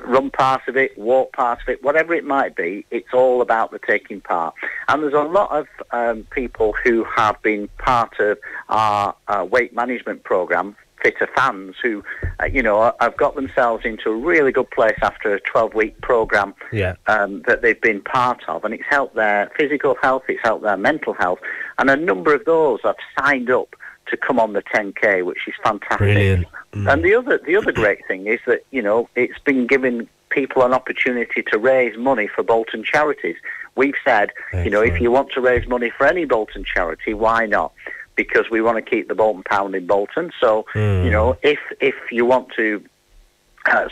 run part of it, walk part of it, whatever it might be. It's all about the taking part. And there's a lot of people who have been part of our weight management programme, Fitter Fans, who, have got themselves into a really good place after a 12-week programme that they've been part of. And it's helped their physical health, it's helped their mental health. And a number of those have signed up to come on the 10K, which is fantastic. Brilliant. And the other great thing is that, it's been giving people an opportunity to raise money for Bolton charities. We've said, if you want to raise money for any Bolton charity, why not? Because we want to keep the Bolton Pound in Bolton. So, if you want to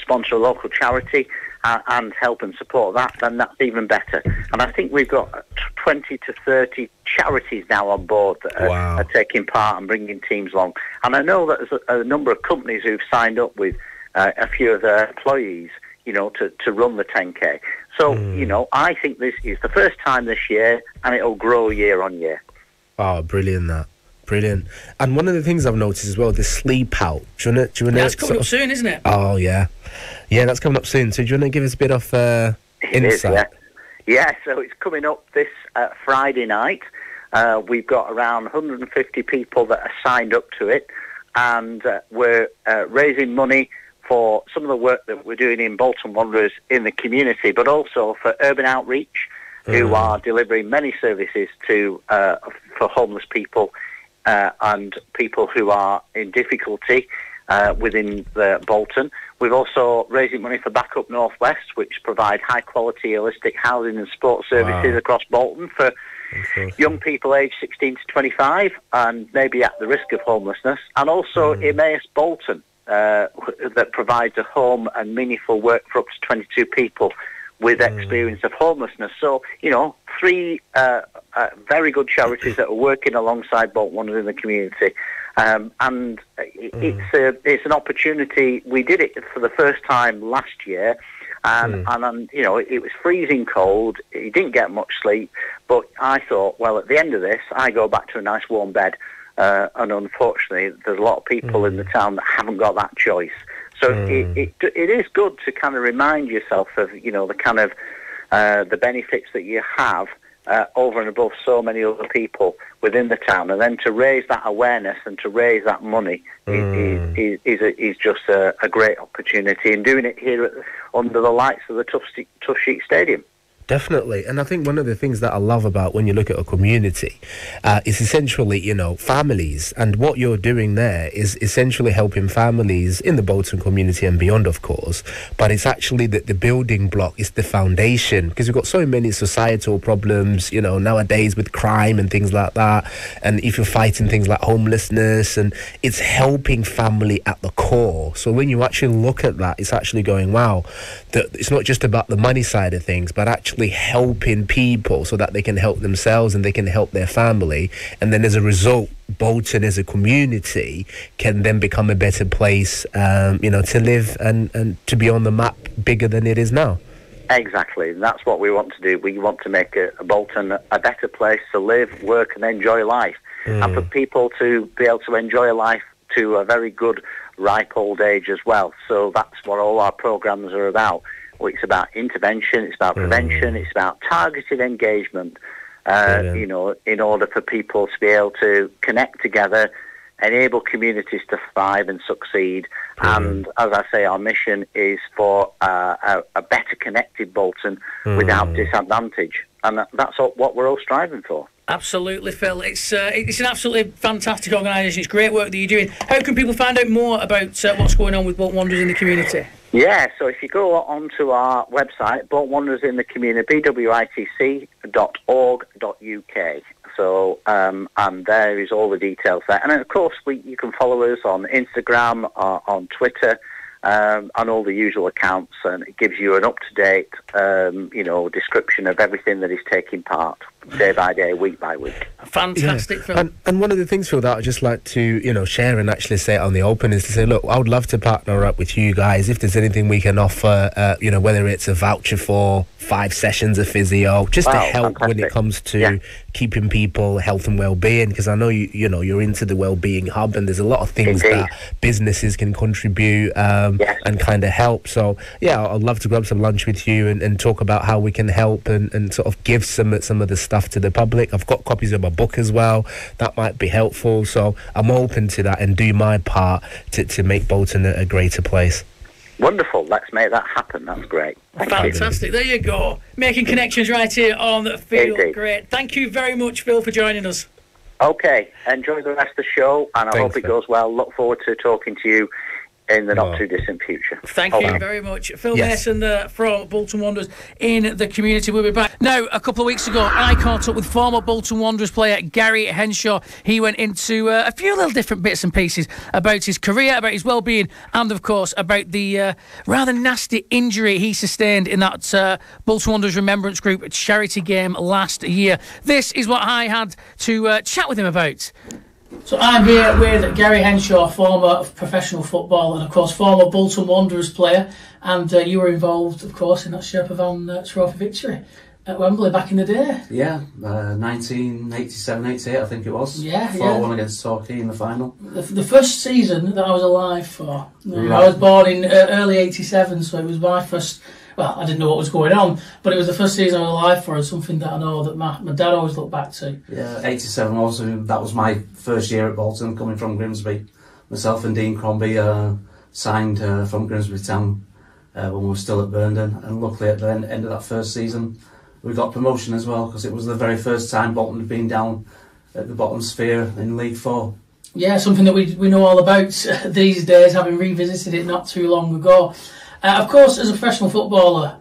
sponsor a local charity and help and support that, then that's even better. And I think we've got 20 to 30 charities now on board that are taking part and bringing teams along. And I know that there's a number of companies who've signed up with a few of their employees, to run the 10K. So, I think this is the first time this year, and it'll grow year on year. Oh, brilliant that. Brilliant. And one of the things I've noticed as well, the sleep out. Do you want to that's coming up soon, isn't it? Oh, yeah. Yeah, that's coming up soon. So do you want to give us a bit of insight? Yeah, so it's coming up this Friday night. We've got around 150 people that are signed up to it, and we're raising money for some of the work that we're doing in Bolton Wanderers in the community, but also for Urban Outreach, who are delivering many services for homeless people and people who are in difficulty. within Bolton. We've also raising money for Backup Northwest, which provide high-quality holistic housing and sports services across Bolton for young people aged 16 to 25 and maybe at the risk of homelessness. And also Emmaus Bolton, that provides a home and meaningful work for up to 22 people with experience of homelessness. So, you know, 3 very good charities that are working alongside Bolton Wanderers in the community. And it's an opportunity. We did it for the first time last year, and you know, it was freezing cold. You didn't get much sleep, but I thought, well, at the end of this, I go back to a nice warm bed. And unfortunately, there's a lot of people in the town that haven't got that choice. So it is good to kind of remind yourself of, you know, the kind of the benefits that you have over and above so many other people within the town, and then to raise that awareness and to raise that money is just a great opportunity, and doing it here under the lights of the Tough Sheet Stadium. Definitely. And I think one of the things that I love about when you look at a community is essentially, you know, families. And what you're doing there is essentially helping families in the Bolton community and beyond, of course. But it's actually the building block, it's the foundation, because we've got so many societal problems, you know, nowadays with crime and things like that. And if you're fighting things like homelessness, and it's helping family at the core. So when you actually look at that, it's actually going, wow, it's not just about the money side of things, but actually helping people so that they can help themselves and they can help their family, and then as a result Bolton as a community can then become a better place, you know, to live and to be on the map bigger than it is now. Exactly, and that's what we want to do. We want to make a Bolton a better place to live, work and enjoy life, and for people to be able to enjoy life to a very good ripe old age as well. So that's what all our programmes are about. It's about intervention, it's about prevention, it's about targeted engagement, you know, in order for people to be able to connect together, enable communities to thrive and succeed. And as I say, our mission is for a better connected Bolton without disadvantage. And that's what we're all striving for. Absolutely, Phil. It's an absolutely fantastic organisation. It's great work that you're doing. How can people find out more about what's going on with Bolton Wanderers in the community? Yeah, so if you go onto our website, Bolton Wanderers in the Community, bwitc.org.uk. So, and there is all the details there. And then, of course, you can follow us on Instagram, on Twitter, and all the usual accounts, and it gives you an up-to-date, you know, description of everything that is taking part, day by day, week by week. Fantastic, Phil. And one of the things, Phil, that I'd just like to, you know, share and actually say it on the open is to say, look, I would love to partner up with you guys if there's anything we can offer, you know, whether it's a voucher for 5 sessions of physio, just to help when it comes to keeping people health and well-being, because I know you know you're into the well-being hub, and there's a lot of things that businesses can contribute and kind of help. So yeah, I'd love to grab some lunch with you and talk about how we can help and sort of give some of the stuff to the public. I've got copies of my book as well that might be helpful, so I'm open to that and do my part to make Bolton a greater place. Wonderful. Let's make that happen. That's great. Fantastic. There you go. Making connections right here on the field. Indeed. Great. Thank you very much, Phil, for joining us. Okay. Enjoy the rest of the show, and I hope it goes well. Look forward to talking to you in the not-too-distant future. Thank you very much. Phil Mason from Bolton Wanderers in the community. We'll be back. Now, a couple of weeks ago, I caught up with former Bolton Wanderers player Gary Henshaw. He went into a few little different bits and pieces about his career, about his well-being, and, of course, about the rather nasty injury he sustained in that Bolton Wanderers Remembrance Group charity game last year. This is what I had to chat with him about. So I'm here with Gary Henshaw, former professional footballer and, of course, former Bolton Wanderers player. And you were involved, of course, in that Sherpa Van Trophy victory at Wembley back in the day. Yeah, 1987-88, I think it was. 4-1 against Torquay in the final. The first season that I was alive for. Right. I was born in early 87, so it was my first... Well, I didn't know what was going on, but it was the first season I was alive for, and something that I know that my dad always looked back to. Yeah, 87 also, that was my first year at Bolton, coming from Grimsby. Myself and Dean Crombie signed from Grimsby Town when we were still at Burnden, and luckily at the end of that first season we got promotion as well, because it was the very first time Bolton had been down at the bottom sphere in League 4. Yeah, something that we know all about these days, having revisited it not too long ago. Of course, as a professional footballer,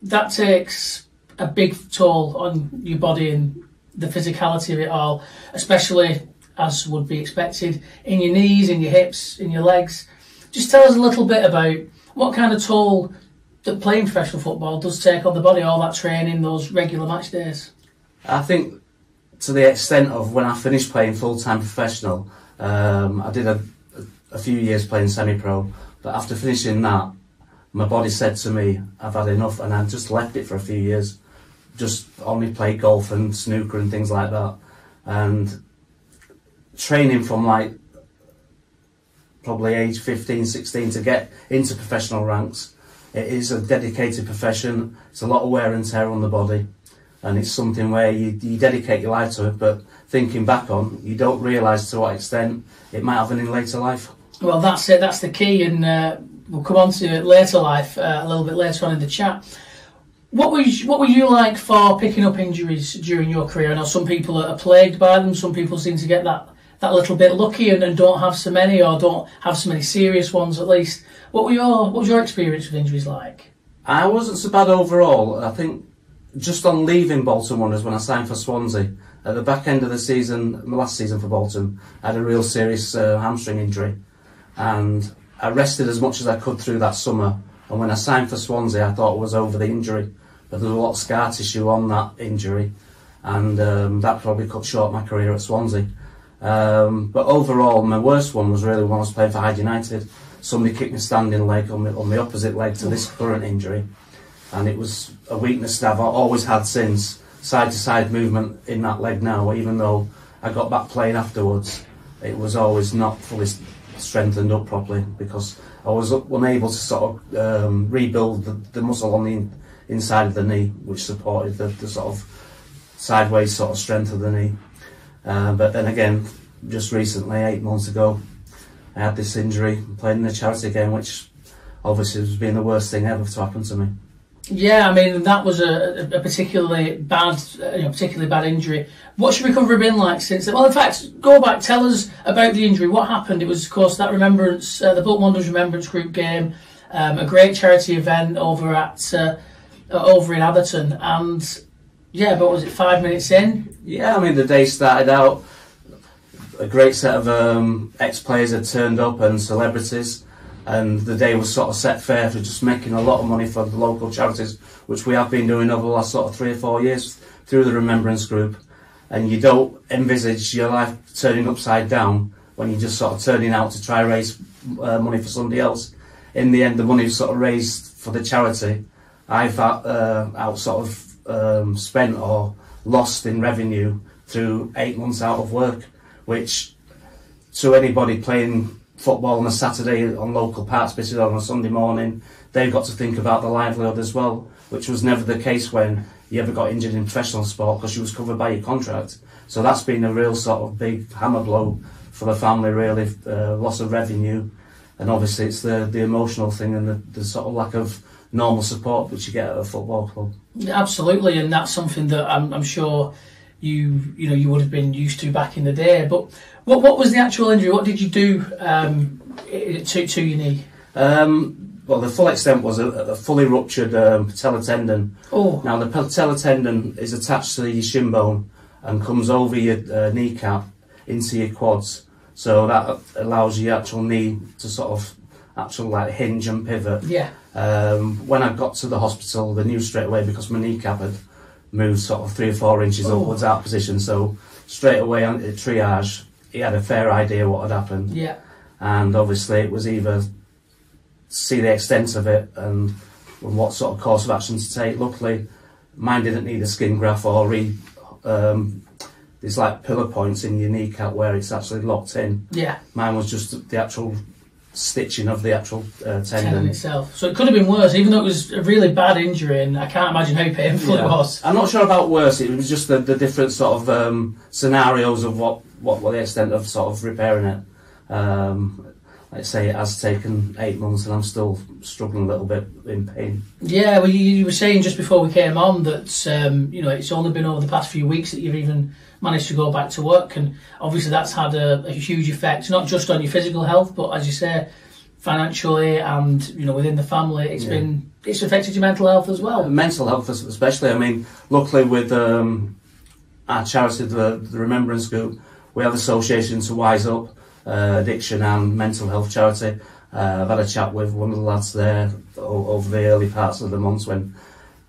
that takes a big toll on your body and the physicality of it all, especially, as would be expected, in your knees, in your hips, in your legs. Just tell us a little bit about what kind of toll that playing professional football does take on the body, all that training, those regular match days. I think to the extent of when I finished playing full-time professional, I did a few years playing semi-pro, but after finishing that, my body said to me, I've had enough, and I just left it for a few years. Just only played golf and snooker and things like that. And training from like probably age 15, 16 to get into professional ranks. It is a dedicated profession. It's a lot of wear and tear on the body, and it's something where you dedicate your life to it, but thinking back on, you don't realise to what extent it might happen in later life. Well, that's it, that's the key, and we'll come on to later life a little bit later on in the chat. What were you like for picking up injuries during your career? I know some people are plagued by them, some people seem to get that little bit lucky and don't have so many, or don't have so many serious ones at least. What was your experience with injuries like? I wasn't so bad overall. I think just on leaving Bolton Wanderers when I signed for Swansea, at the back end of the season, my last season for Bolton, I had a real serious hamstring injury, and I rested as much as I could through that summer. And when I signed for Swansea, I thought it was over the injury, but there was a lot of scar tissue on that injury, and that probably cut short my career at Swansea. But overall, my worst one was really when I was playing for Hyde United. Somebody kicked my standing leg on the opposite leg to this current injury, and it was a weakness that I've always had since. Side-to-side movement in that leg now, even though I got back playing afterwards, it was always not fully strengthened up properly because I was unable to sort of rebuild the muscle on the inside of the knee, which supported the sort of sideways sort of strength of the knee. But then again, just recently, 8 months ago, I had this injury playing in a charity game, which obviously has been the worst thing ever to happen to me. Yeah, I mean, that was a particularly bad injury. What's your recovery been like since then? Well, in fact, go back, tell us about the injury. What happened? It was, of course, that remembrance, the Bolton Wanderers Remembrance Group game, a great charity event over in Atherton, and yeah, but was it 5 minutes in? Yeah, I mean, the day started out, a great set of ex-players had turned up and celebrities, and the day was sort of set fair for just making a lot of money for the local charities, which we have been doing over the last sort of 3 or 4 years through the Remembrance Group. And you don't envisage your life turning upside down when you're just sort of turning out to try raise money for somebody else. In the end, the money was sort of raised for the charity. I've spent or lost in revenue through 8 months out of work, which to anybody playing football on a Saturday on local parks, basically on a Sunday morning, they've got to think about the livelihood as well, which was never the case when you ever got injured in professional sport because you was covered by your contract. So that's been a real sort of big hammer blow for the family, really, loss of revenue, and obviously it's the emotional thing and the sort of lack of normal support which you get at a football club. Yeah, absolutely, and that's something that I'm sure you would have been used to back in the day. But what was the actual injury? What did you do to your knee? Well, the full extent was a fully ruptured patellar tendon. Oh. Now, the patellar tendon is attached to your shin bone and comes over your kneecap into your quads. So that allows your actual knee to sort of hinge and pivot. Yeah. When I got to the hospital, they knew straight away because my kneecap had moved sort of 3 or 4 inches upwards out of position. So straight away on triage, he had a fair idea what had happened. Yeah. And obviously it was either see the extent of it and what sort of course of action to take. Luckily, mine didn't need a skin graft or there's like pillar points in your kneecap where it's actually locked in. Yeah. Mine was just the actual stitching of the actual tendon itself. So it could have been worse, even though it was a really bad injury, and I can't imagine how painful it was. I'm not sure about worse. It was just the different sort of scenarios of what the extent of sort of repairing it. like I say, it has taken 8 months and I'm still struggling a little bit in pain. Yeah, well, you were saying just before we came on that, you know, it's only been over the past few weeks that you've even managed to go back to work, and obviously that's had a huge effect, not just on your physical health, but as you say, financially and, you know, within the family, it's affected your mental health as well. Mental health especially. I mean, luckily with our charity, the Remembrance Group, we have associations to Wise Up, addiction and mental health charity. I've had a chat with one of the lads there over the early parts of the months when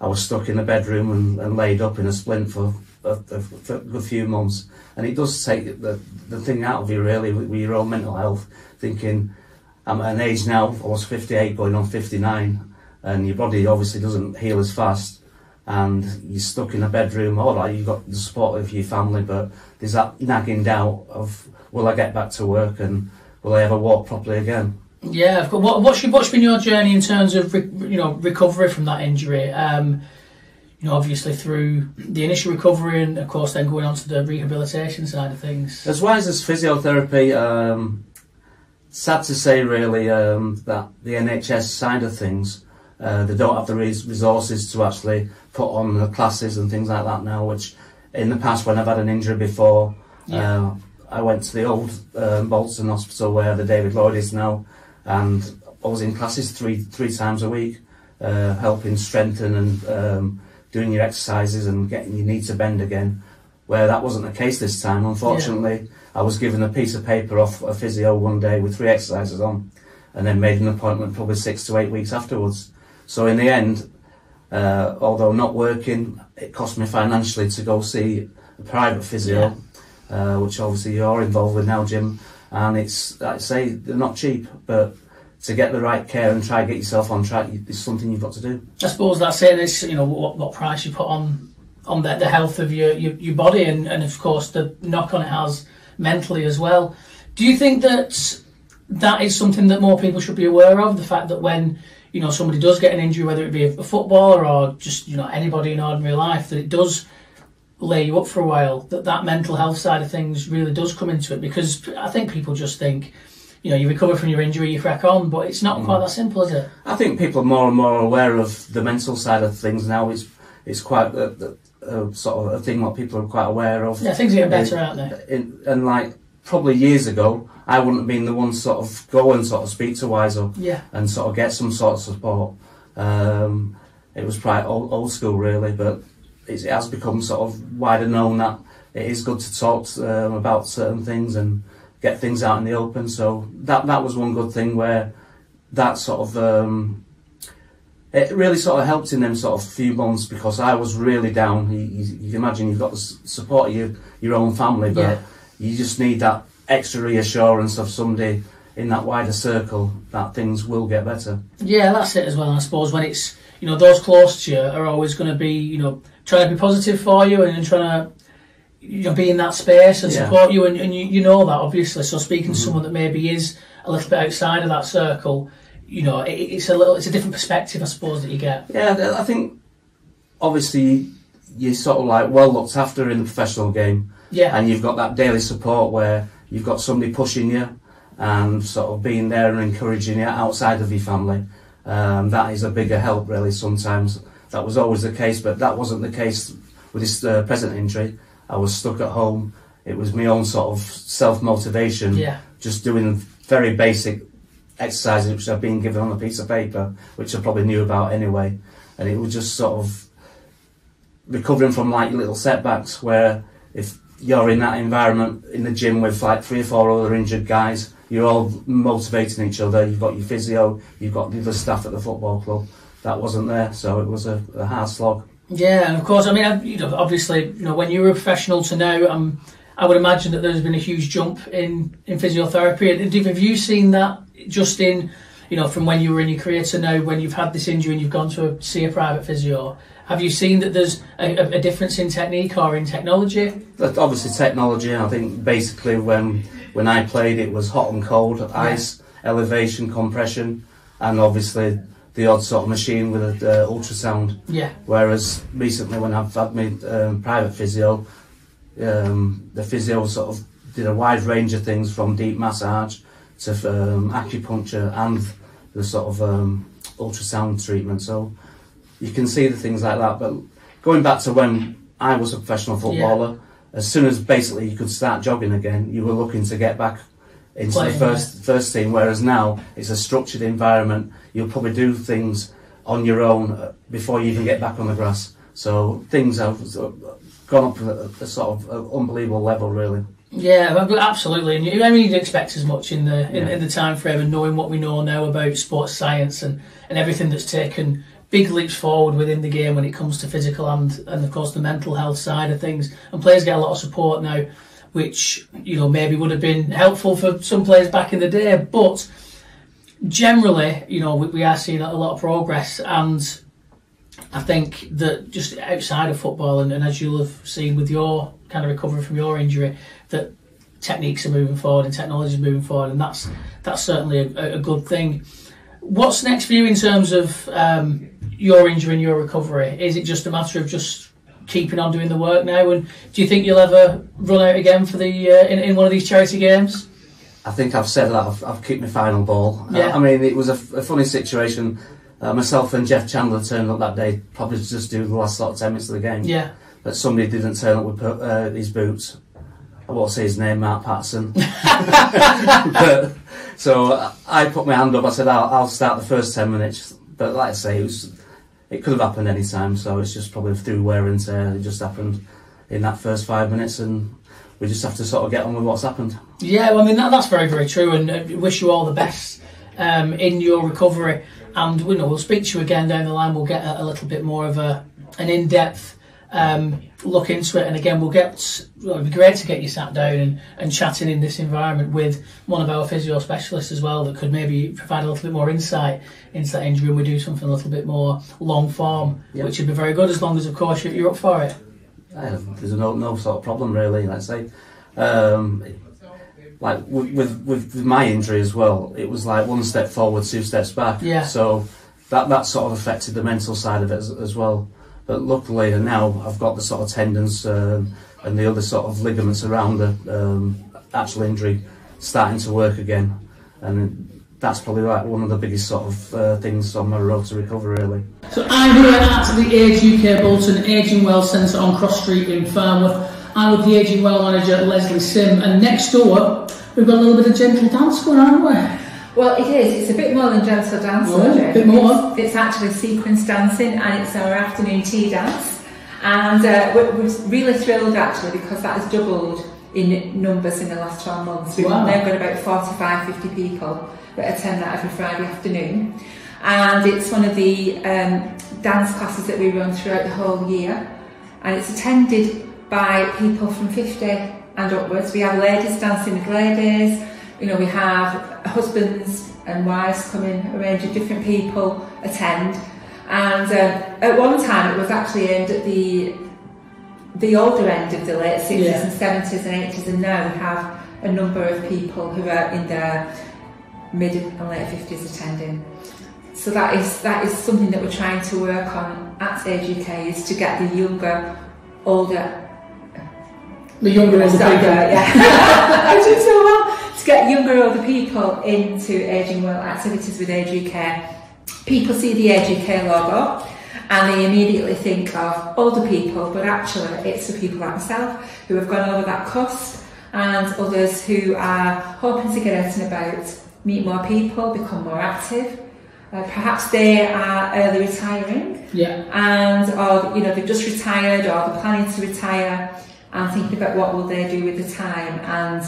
I was stuck in a bedroom and laid up in a splint for a good few months, and it does take the thing out of you really with your own mental health, thinking I'm at an age now, I was 58 going on 59, and your body obviously doesn't heal as fast, and you're stuck in a bedroom. All right, you've got the support of your family, but there's that nagging doubt of, will I get back to work and will I ever walk properly again? Yeah, what's been your journey in terms of recovery from that injury? You know, obviously through the initial recovery and of course then going on to the rehabilitation side of things. As wise as physiotherapy, sad to say really that the NHS side of things, they don't have the resources to actually put on the classes and things like that now, which in the past when I've had an injury before, I went to the old Bolton Hospital where the David Lloyd is now, and I was in classes three times a week, helping strengthen and doing your exercises and getting your knee to bend again, where that wasn't the case this time. Unfortunately, I was given a piece of paper off a physio one day with 3 exercises on, and then made an appointment probably 6 to 8 weeks afterwards. So in the end, although not working, it cost me financially to go see a private physio, which obviously you're involved with now, Jim, and it's, like I say, they're not cheap, but to get the right care and try and get yourself on track is something you've got to do. I suppose that's it. It's, you know, what price you put on the health of your body, and of course the knock on it has mentally as well. Do you think that is something that more people should be aware of? The fact that when, you know, somebody does get an injury, whether it be a footballer or just, you know, anybody in ordinary life, that it does lay you up for a while, that mental health side of things really does come into it? Because I think people just think, you know, you recover from your injury, you crack on, but it's not quite that simple, is it? I think people are more and more aware of the mental side of things now. It's quite sort of a thing what people are quite aware of. Yeah, things are getting better, aren't they? And like probably years ago, I wouldn't have been the one sort of go and sort of speak to Wise Up and sort of get some sort of support. It was quite old school really, but it has become sort of wider known that it is good to talk about certain things and get things out in the open. So that was one good thing where that sort of it really sort of helped in them sort of few months, because I was really down. You can imagine you've got the support of your own family, but you just need that extra reassurance of somebody in that wider circle that things will get better. Yeah, that's it as well. I suppose when it's, you know, those close to you are always going to be, you know, trying to be positive for you and trying to, you know, be in that space and support you, and you know that obviously. So speaking to someone that maybe is a little bit outside of that circle, you know, it's a different perspective, I suppose, that you get. Yeah, I think obviously you're sort of like well looked after in the professional game, and you've got that daily support where you've got somebody pushing you and sort of being there and encouraging you outside of your family. That is a bigger help really sometimes. That was always the case, but that wasn't the case with this present injury. I was stuck at home. It was my own sort of self-motivation, just doing very basic exercises which I've been given on a piece of paper, which I probably knew about anyway. And it was just sort of recovering from like little setbacks where if you're in that environment in the gym with like 3 or 4 other injured guys, you're all motivating each other. You've got your physio, you've got the other staff at the football club. That wasn't there, so it was a hard slog. Yeah, and of course, I mean, you know, obviously, you know, when you were a professional to now, I would imagine that there's been a huge jump in physiotherapy. Have you seen that just in, you know, from when you were in your career to now, when you've had this injury and you've gone to see a private physio? Have you seen that there's a difference in technique or in technology? Obviously, technology. I think basically when I played, it was hot and cold, ice, elevation, compression, and obviously the odd sort of machine with an ultrasound. Whereas recently when I've had my private physio, the physio sort of did a wide range of things from deep massage to acupuncture and the sort of ultrasound treatment. So you can see the things like that. But going back to when I was a professional footballer, as soon as basically you could start jogging again, you were looking to get back into the first team, whereas now it's a structured environment. You'll probably do things on your own before you even get back on the grass. So things have gone up at a sort of unbelievable level, really. Yeah, absolutely. And I mean, you'd expect as much in the time frame, and knowing what we know now about sports science and everything that's taken big leaps forward within the game when it comes to physical and of course the mental health side of things. And players get a lot of support now, which, you know, maybe would have been helpful for some players back in the day, but generally, you know, we are seeing a lot of progress. And I think that just outside of football, and as you'll have seen with your kind of recovery from your injury, that techniques are moving forward and technology is moving forward, and that's certainly a good thing. What's next for you in terms of your injury and your recovery? Is it just a matter of just keeping on doing the work now, and do you think you'll ever run out again for the in one of these charity games? I think I've said that I've kicked my final ball. Yeah. I mean, it was a funny situation. Myself and Jeff Chandler turned up that day, probably to just do the last sort of 10 minutes of the game. Yeah. But somebody didn't turn up with his boots. I won't say his name, Mark Patterson. So I put my hand up. I said, I'll start the first 10 minutes. But like I say, it could have happened any time. So it's just probably through wear and tear. It just happened in that first 5 minutes, and we just have to sort of get on with what's happened. Yeah, well, I mean, that's very, very true, and I wish you all the best in your recovery. And we'll speak to you again down the line. We'll get a little bit more of an in-depth look into it, and again it'd be great to get you sat down and chatting in this environment with one of our physio specialists as well, that could maybe provide a little bit more insight into that injury, and we do something a little bit more long form. Yep. Which would be very good, as long as of course you're up for it. There's no sort of problem really, let's say. Like with my injury as well, it was like one step forward, 2 steps back. Yeah. So that sort of affected the mental side of it as well. But luckily now I've got the sort of tendons and the other sort of ligaments around the actual injury starting to work again, and that's probably like one of the biggest sort of things on my road to recovery, really. So I'm here at the Age UK Bolton Ageing Well Centre on Cross Street in Farnworth. I'm with the Ageing Well manager Lesley Simm, and next door we've got a little bit of gentle dance going on, haven't we? Well, it is. It's a bit more than gentle dance. A bit more. It's actually sequence dancing, and it's our afternoon tea dance. And we're really thrilled actually, because that has doubled in numbers in the last 12 months. We've now got about 45, 50 people that attend that every Friday afternoon. And it's one of the dance classes that we run throughout the whole year. And it's attended by people from 50 and upwards. We have ladies dancing with ladies. You know, we have husbands and wives coming, a range of different people attend. And at one time it was actually aimed at the older end of the late 60s and 70s and 80s, and now we have a number of people who are in their mid and late 50s attending. So that is something that we're trying to work on at Age UK, is to get the younger, older people. Yeah. I do so well. To get younger, older people into Ageing Well activities with Age UK. People see the Age UK logo and they immediately think of older people, but actually it's for people like myself who have gone over that cusp, and others who are hoping to get out and about, meet more people, become more active. Perhaps they are early retiring, or they've just retired, or they're planning to retire, and thinking about what will they do with the time. And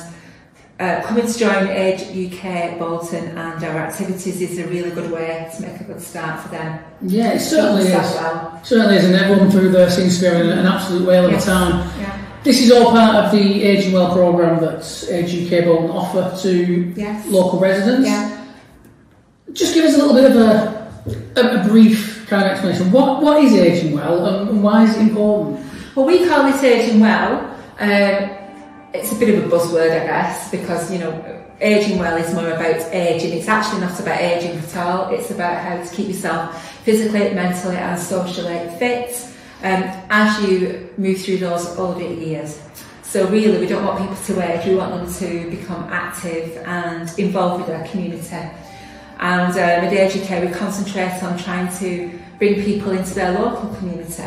coming to join Age UK Bolton and our activities is a really good way to make a good start for them. Yeah, it certainly is. Certainly is, and everyone through there seems to be having an absolute whale of a time. Yeah. This is all part of the Ageing Well programme that Age UK Bolton offer to local residents. Yeah. Just give us a little bit of a brief kind of explanation. What is Ageing Well, and why is it important? Well, we call it Ageing Well. It's a bit of a buzzword, I guess, because, ageing well is more about ageing. It's actually not about ageing at all. It's about how to keep yourself physically, mentally and socially fit as you move through those older years. So really, we don't want people to age, we want them to become active and involved with their community. And at Aged Care, we concentrate on trying to bring people into their local community.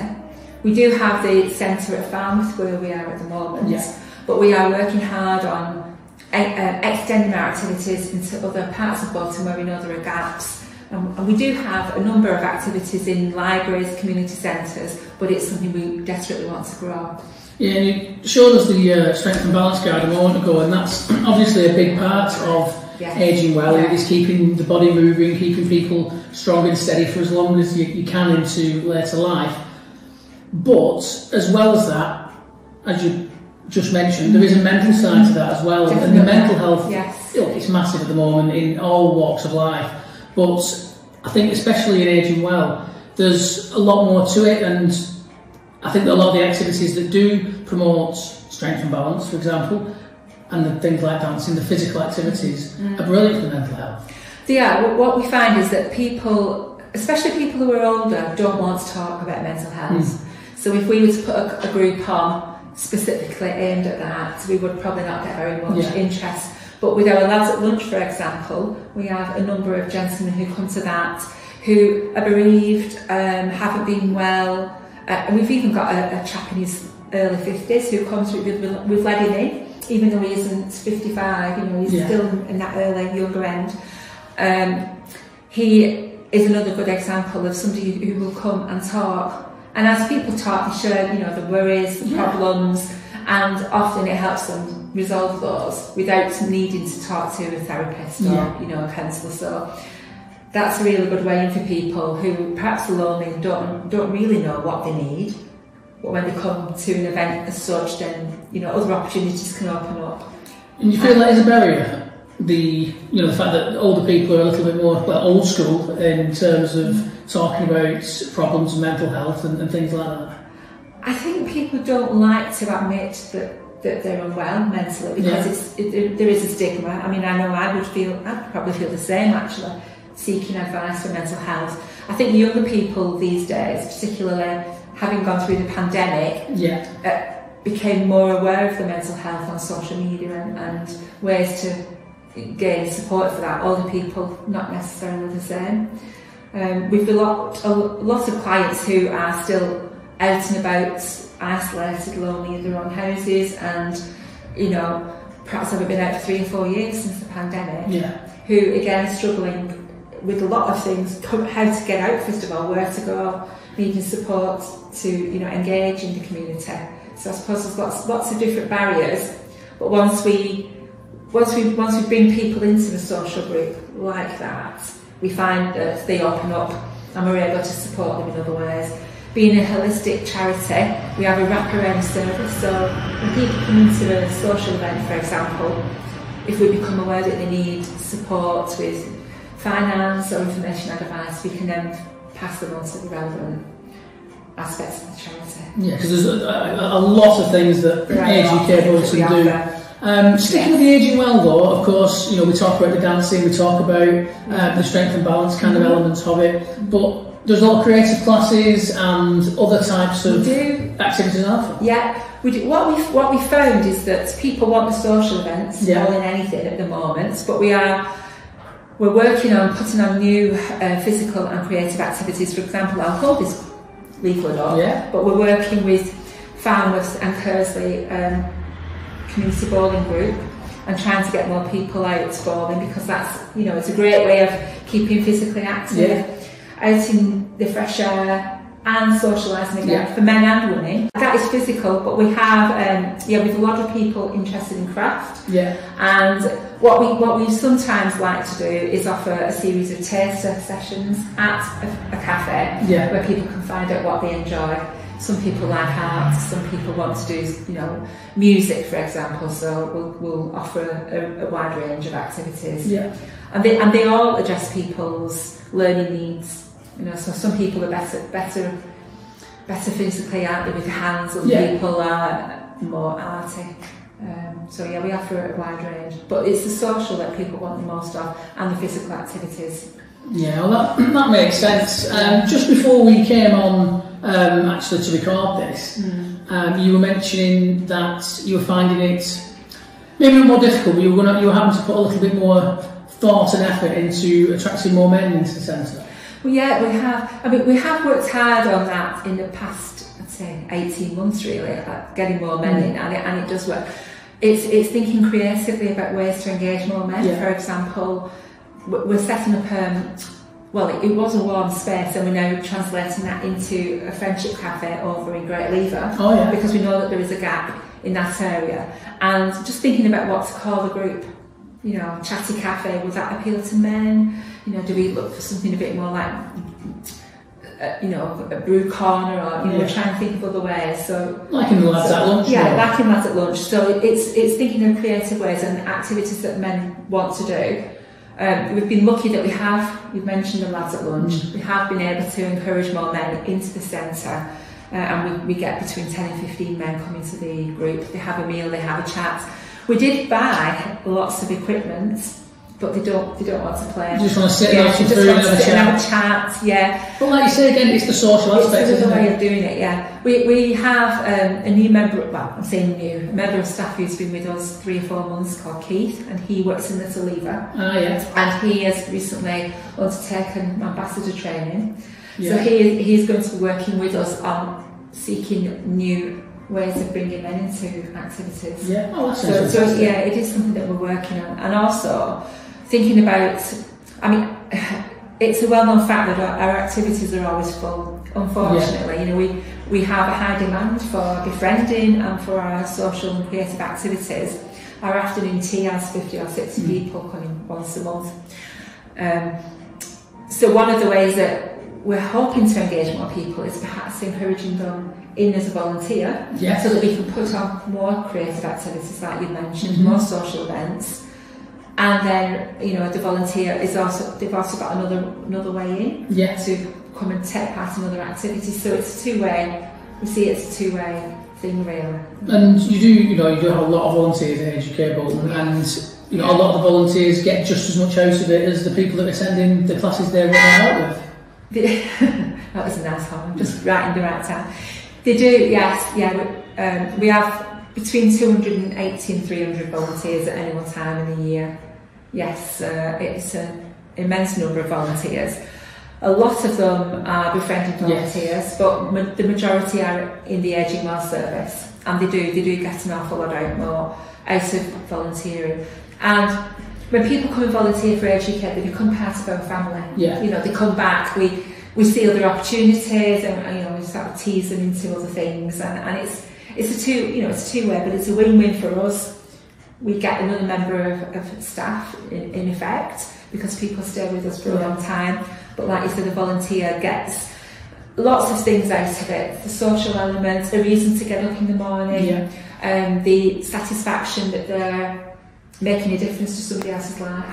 We do have the centre at Falmouth where we are at the moment, but we are working hard on extending our activities into other parts of Bolton where we know there are gaps. And we do have a number of activities in libraries, community centres, but it's something we desperately want to grow. Yeah, and you showed us the Strength and Balance Guide a moment ago, and that's obviously a big part of ageing well. It's keeping the body moving, keeping people strong and steady for as long as you can into later life. But as well as that, as you just mentioned, there is a mental side to that as well. Definitely. And the mental health, it's massive at the moment in all walks of life. But I think especially in ageing well, there's a lot more to it, and I think that a lot of the activities that do promote strength and balance, for example, and the things like dancing, the physical activities, are brilliant for mental health. Yeah, what we find is that people, especially people who are older, don't want to talk about mental health. So if we were to put a group on specifically aimed at that, we would probably not get very much interest. But with our Lads at Lunch, for example, we have a number of gentlemen who come to that who are bereaved, haven't been well, and we've even got a chap in his early 50s who comes through, we've let him in, even though he isn't 55, he's still in that early, younger end. He is another good example of somebody who will come and talk. And as people talk, they share, the worries, the problems, and often it helps them resolve those without needing to talk to a therapist or, a counsellor. So that's a really good way in for people who perhaps are lonely and don't really know what they need. But when they come to an event as such, then, other opportunities can open up. And you feel that is a barrier? The fact that older people are a little bit more old school in terms of talking about problems of mental health and things like that? I think people don't like to admit that they're unwell mentally because there is a stigma. I mean, I know I'd probably feel the same actually, seeking advice for mental health. I think younger people these days, particularly having gone through the pandemic, became more aware of the mental health on social media and ways to gain support for that. Older people, not necessarily the same. We've got a lot of clients who are still out and about, isolated, lonely in their own houses, and perhaps haven't been out for 3 or 4 years since the pandemic. Who again are struggling with a lot of things: how to get out, first of all, where to go, needing support to engage in the community. So I suppose there's lots of different barriers, but once we bring people into the social group like that, we find that they open up and we're able to support them in other ways. Being a holistic charity, we have a wraparound service, so when people come into a social event, for example, if we become aware that they need support with finance or information advice, we can then pass them on to the relevant aspects of the charity. Yeah, because there's a lot of things that Aged Care Bolton do. Sticking with the ageing well though, of course, we talk about the dancing, we talk about the strength and balance kind of elements of it, but there's a lot of creative classes and other types of activities offered. Yeah, we do. What we found is that people want the social events more than anything at the moment, but we're working on putting on new physical and creative activities. For example, I'll hold this leaflet up, but we're working with Falmouth and Kearsley community bowling group and trying to get more people out bowling, because that's it's a great way of keeping physically active, out in the fresh air and socialising again for men and women. That is physical, but we have with a lot of people interested in craft. And what we sometimes like to do is offer a series of taster sessions at a cafe where people can find out what they enjoy. Some people like art, some people want to do, music, for example. So we'll offer a wide range of activities. And they all address people's learning needs. So some people are better physically, aren't they, with the hands. Other people are more arty. We offer a wide range. But it's the social that people want the most of, and the physical activities. Yeah, well that makes sense. Just before we came on actually to record this, you were mentioning that you were finding it maybe more difficult, but you were having to put a little bit more thought and effort into attracting more men into the centre. Well, yeah, we have. I mean, we have worked hard on that in the past, I'd say, 18 months really, at getting more men in, and it does work. It's thinking creatively about ways to engage more men. For example, we're setting up it was a warm space, and we're now translating that into a friendship cafe over in Great Lever, because we know that there is a gap in that area. And just thinking about what to call the group, chatty cafe, would that appeal to men? Do we look for something a bit more like, a brew corner, or try and think of other ways? So like in the lads at lunch. Yeah, like in lads at lunch. So it's thinking of creative ways and activities that men want to do. We've been lucky that you've mentioned the lads at lunch, we have been able to encourage more men into the centre, and we get between 10 and 15 men coming to the group. They have a meal, they have a chat. We did buy lots of equipment, but they don't want to play. You just want to sit and have some food and have a chat. Yeah. But like you say again, it's the social aspect. It's another way of doing it. Yeah. We have a new member. Well, I'm saying new, a member of staff who's been with us 3 or 4 months, called Keith, and he works in Little Lever. And he has recently undertaken ambassador training. So he is going to be working with us on seeking new ways of bringing men into activities. Yeah. Oh, that's so it is something that we're working on, and also thinking about. I mean, it's a well-known fact that our activities are always full. Unfortunately, we have a high demand for befriending and for our social and creative activities. Our afternoon tea has 50 or 60 people coming once a month. So one of the ways that we're hoping to engage more people is perhaps encouraging them in as a volunteer, so that we can put on more creative activities, like you mentioned, more social events. And then, the volunteer they've also got another way in to come and take part in other activities. So it's a two-way. We see it's a two-way thing, really. And you do have a lot of volunteers at AGK Bolton, and a lot of the volunteers get just as much out of it as the people that are attending the classes they're running out with. That was a nice one. I'm just writing the right time. They do, yes, yeah. We have between 280 and 300 volunteers at any one time in the year. Yes, it's an immense number of volunteers. A lot of them are befriending volunteers, but the majority are in the Ageing Well service, and they do get an awful lot out of volunteering. And when people come and volunteer for AGK, they become part of our family. They come back. We see other opportunities, and we sort of tease them into other things, and it's a two-way, but it's a win-win for us. We get another member of staff in effect, because people stay with us for a long time. But like you said, the volunteer gets lots of things out of it: the social element, a reason to get up in the morning, the satisfaction that they're making a difference to somebody else's life.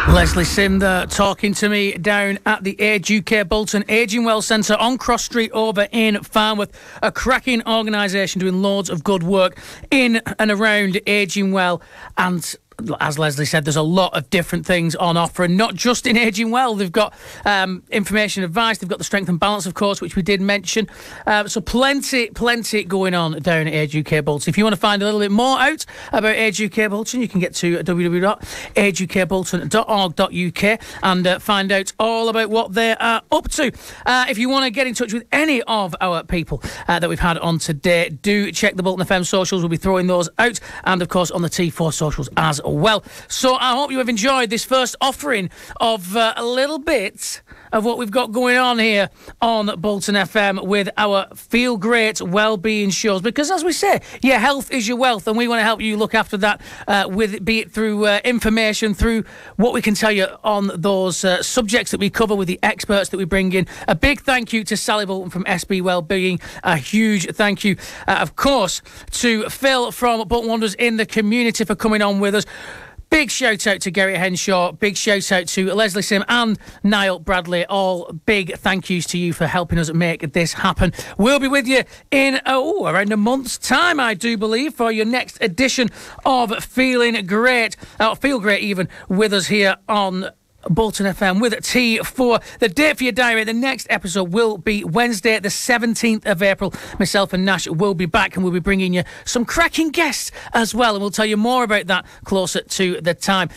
Lesley Simm there, talking to me down at the Age UK Bolton Ageing Well Centre on Cross Street over in Farnworth. A cracking organisation doing loads of good work in and around Ageing Well. And as Lesley said, there's a lot of different things on offer, and not just in Ageing Well. They've got information, advice. They've got the strength and balance, of course, which we did mention. So plenty going on down at Age UK Bolton. If you want to find a little bit more out about Age UK Bolton, you can get to www.ageukbolton.org.uk and find out all about what they are up to. If you want to get in touch with any of our people that we've had on today, do check the Bolton FM socials. We'll be throwing those out, and of course on the T4 socials as well. So I hope you have enjoyed this first offering of a little bit of what we've got going on here on Bolton FM with our Feel Great Wellbeing shows, because as we say, health is your wealth, and we want to help you look after that be it through information, through what we can tell you on those subjects that we cover with the experts that we bring in. A big thank you to Sally Bolton from SB Wellbeing. A huge thank you, of course, to Phil from Bolton Wanderers in the community for coming on with us. Big shout out to Gary Henshaw, big shout out to Lesley Simm and Niall Bradley. All big thank yous to you for helping us make this happen. We'll be with you in around a month's time, I do believe, for your next edition of Feeling Great. Feel Great even with us here on Bolton FM with T4. The date for your diary, the next episode will be Wednesday, the 17th of April. Myself and Nash will be back, and we'll be bringing you some cracking guests as well, and we'll tell you more about that closer to the time.